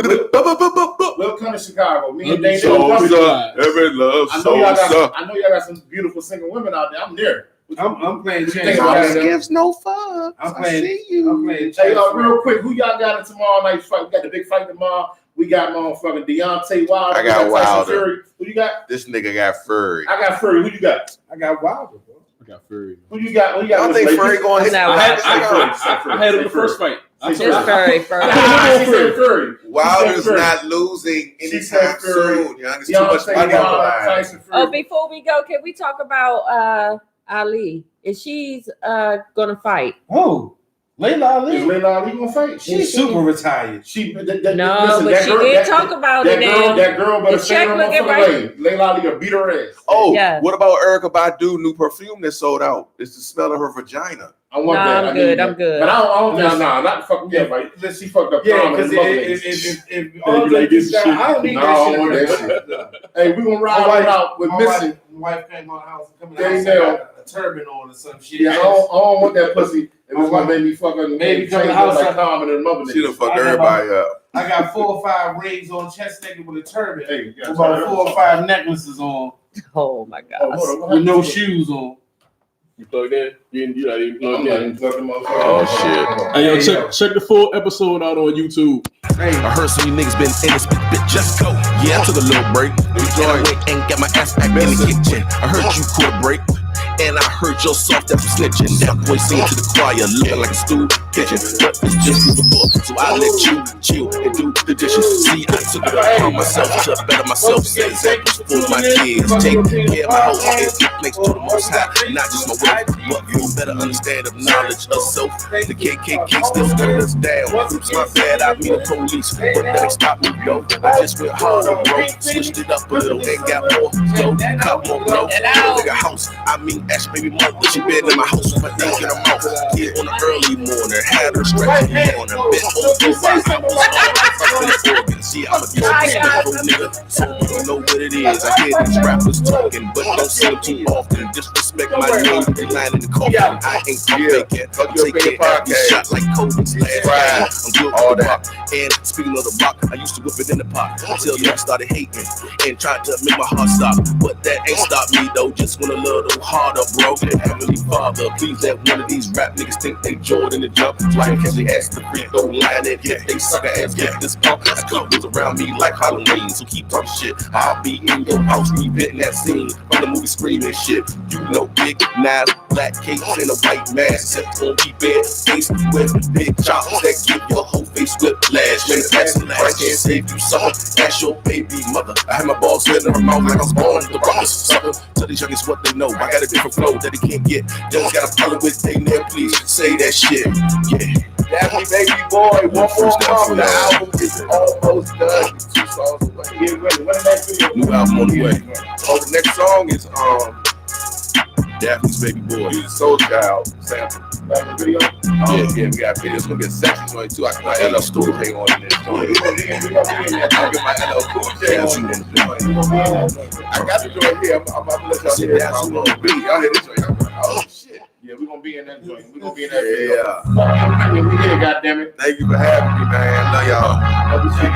We'll come to Chicago. Me and Daynale. I know y'all got some beautiful single women out there. I'm there. I'm playing Chance. Gives no fuck. I'm playing Chance. Hey, real quick, who y'all got in tomorrow night's fight? We got the big fight tomorrow. We got motherfucking Deontay Wilder. I got Wilder. Fury. Who you got? This nigga got Fury. I got Fury. Who you got? I got Wilder, bro. I got Fury. Who you got? I don't think Fury going to hit. I had him in the first fight. It's Fury. Fury. Wilder's not losing anytime soon. There's too much money on the line. Oh, before we go, can we talk about Ali? And she's gonna fight. Oh, Layla Ali. Is Layla Ali gonna fight? She's super retired. But she did talk about it. That girl better stay in her motherfucking lane. Layla Ali will beat her ass. Oh, what about Erykah Badu new perfume that sold out? It's the smell of her vagina. I want that. I'm good. But I don't think not fucking right. She fucked up. Yeah, because if all this shit, I don't need that shit. Hey, we gonna ride out with Missy. My wife came out house and coming out a turban on or some shit. Yeah, I don't want that pussy. It was gonna make me fucking maybe come to house like Common and mother. She done fucked everybody up. I got 4 or 5 rings on, chest naked with a turban. Hey, about 4 or 5 necklaces on. Oh my god! With no shoes on. You plugged in? You not even plugged in. Oh shit! Hey yo, check the full episode out on YouTube. Hey. I heard some of you niggas been in this bitch. Just go. Yeah, I took a little break. And got my ass back in the kitchen. I heard you caught a break. And I heard your soft ass snitching. That boy singing to the choir, looking like a stool kitchen. But it's just movable, so I let you chill and do the dishes. See, I took it upon myself to better myself. Set examples for my kids. Take care of my whole head. Thanks to the Most High, not just my way, but for a better understand of knowledge of self. The KKK still got us down. Oops, my bad, I mean the police, but that ain't stop me, yo. I just went harder, bro. Switched it up a little and got more, yo. Cop more, bro. Bigger house, I mean, Ash baby mother. She been in my house with my dick in her mouth. Kid on the early morning, had her stretching on her bed. See, I'm a disrespectful nigga, so you know what it is. I hear these rappers talking, but don't see them too often. Disrespect my name, they line in the coffin. I ain't gonna fake it. I'll take it every shot like Kobe's last time. I'm good with the rock. And speaking of the rock, I used to whip it in the pot until niggas started hating and tried to make my heart stop. But that ain't stopped me though. Just went a little harder, bro. Heavenly Father, please let one of these rap niggas think they Jordan and jump. Like can they ask the free throw line and if they sucker ass get this pump. I keep was around me like Halloween, so keep talking shit. I'll be in your house, revetting that scene from the movie Screaming shit. You know, big knives, black capes, and a white mask. Except on be bad face with big chops that give your whole face whiplash. When that's the last, I can't save you, sucker. That's your baby mother. I had my balls in her mouth like I was born the rockers, sucker. Tell these youngins what they know. I got a different flow that they can't get. They don't got a problem with Daynale, please say that shit. Yeah. Happy baby boy, one more month. The album is almost done. 2 songs away. New album on the way. Oh, the next song is Daphne's Baby Boy. Use Soul Child sample. Video? Yeah, we got videos. Gonna get sexy on it too. I got my LL Cool J on in this joint. I'll get my LL Cool J on in this joint. I got the joint here. I'm about to let y'all hear it. I'm gonna be. Y'all hear this joint? Oh shit. Yeah, we're gonna be in that joint. We're gonna be in that video. Yeah. We here, goddammit. Thank you for having me, man. Love y'all.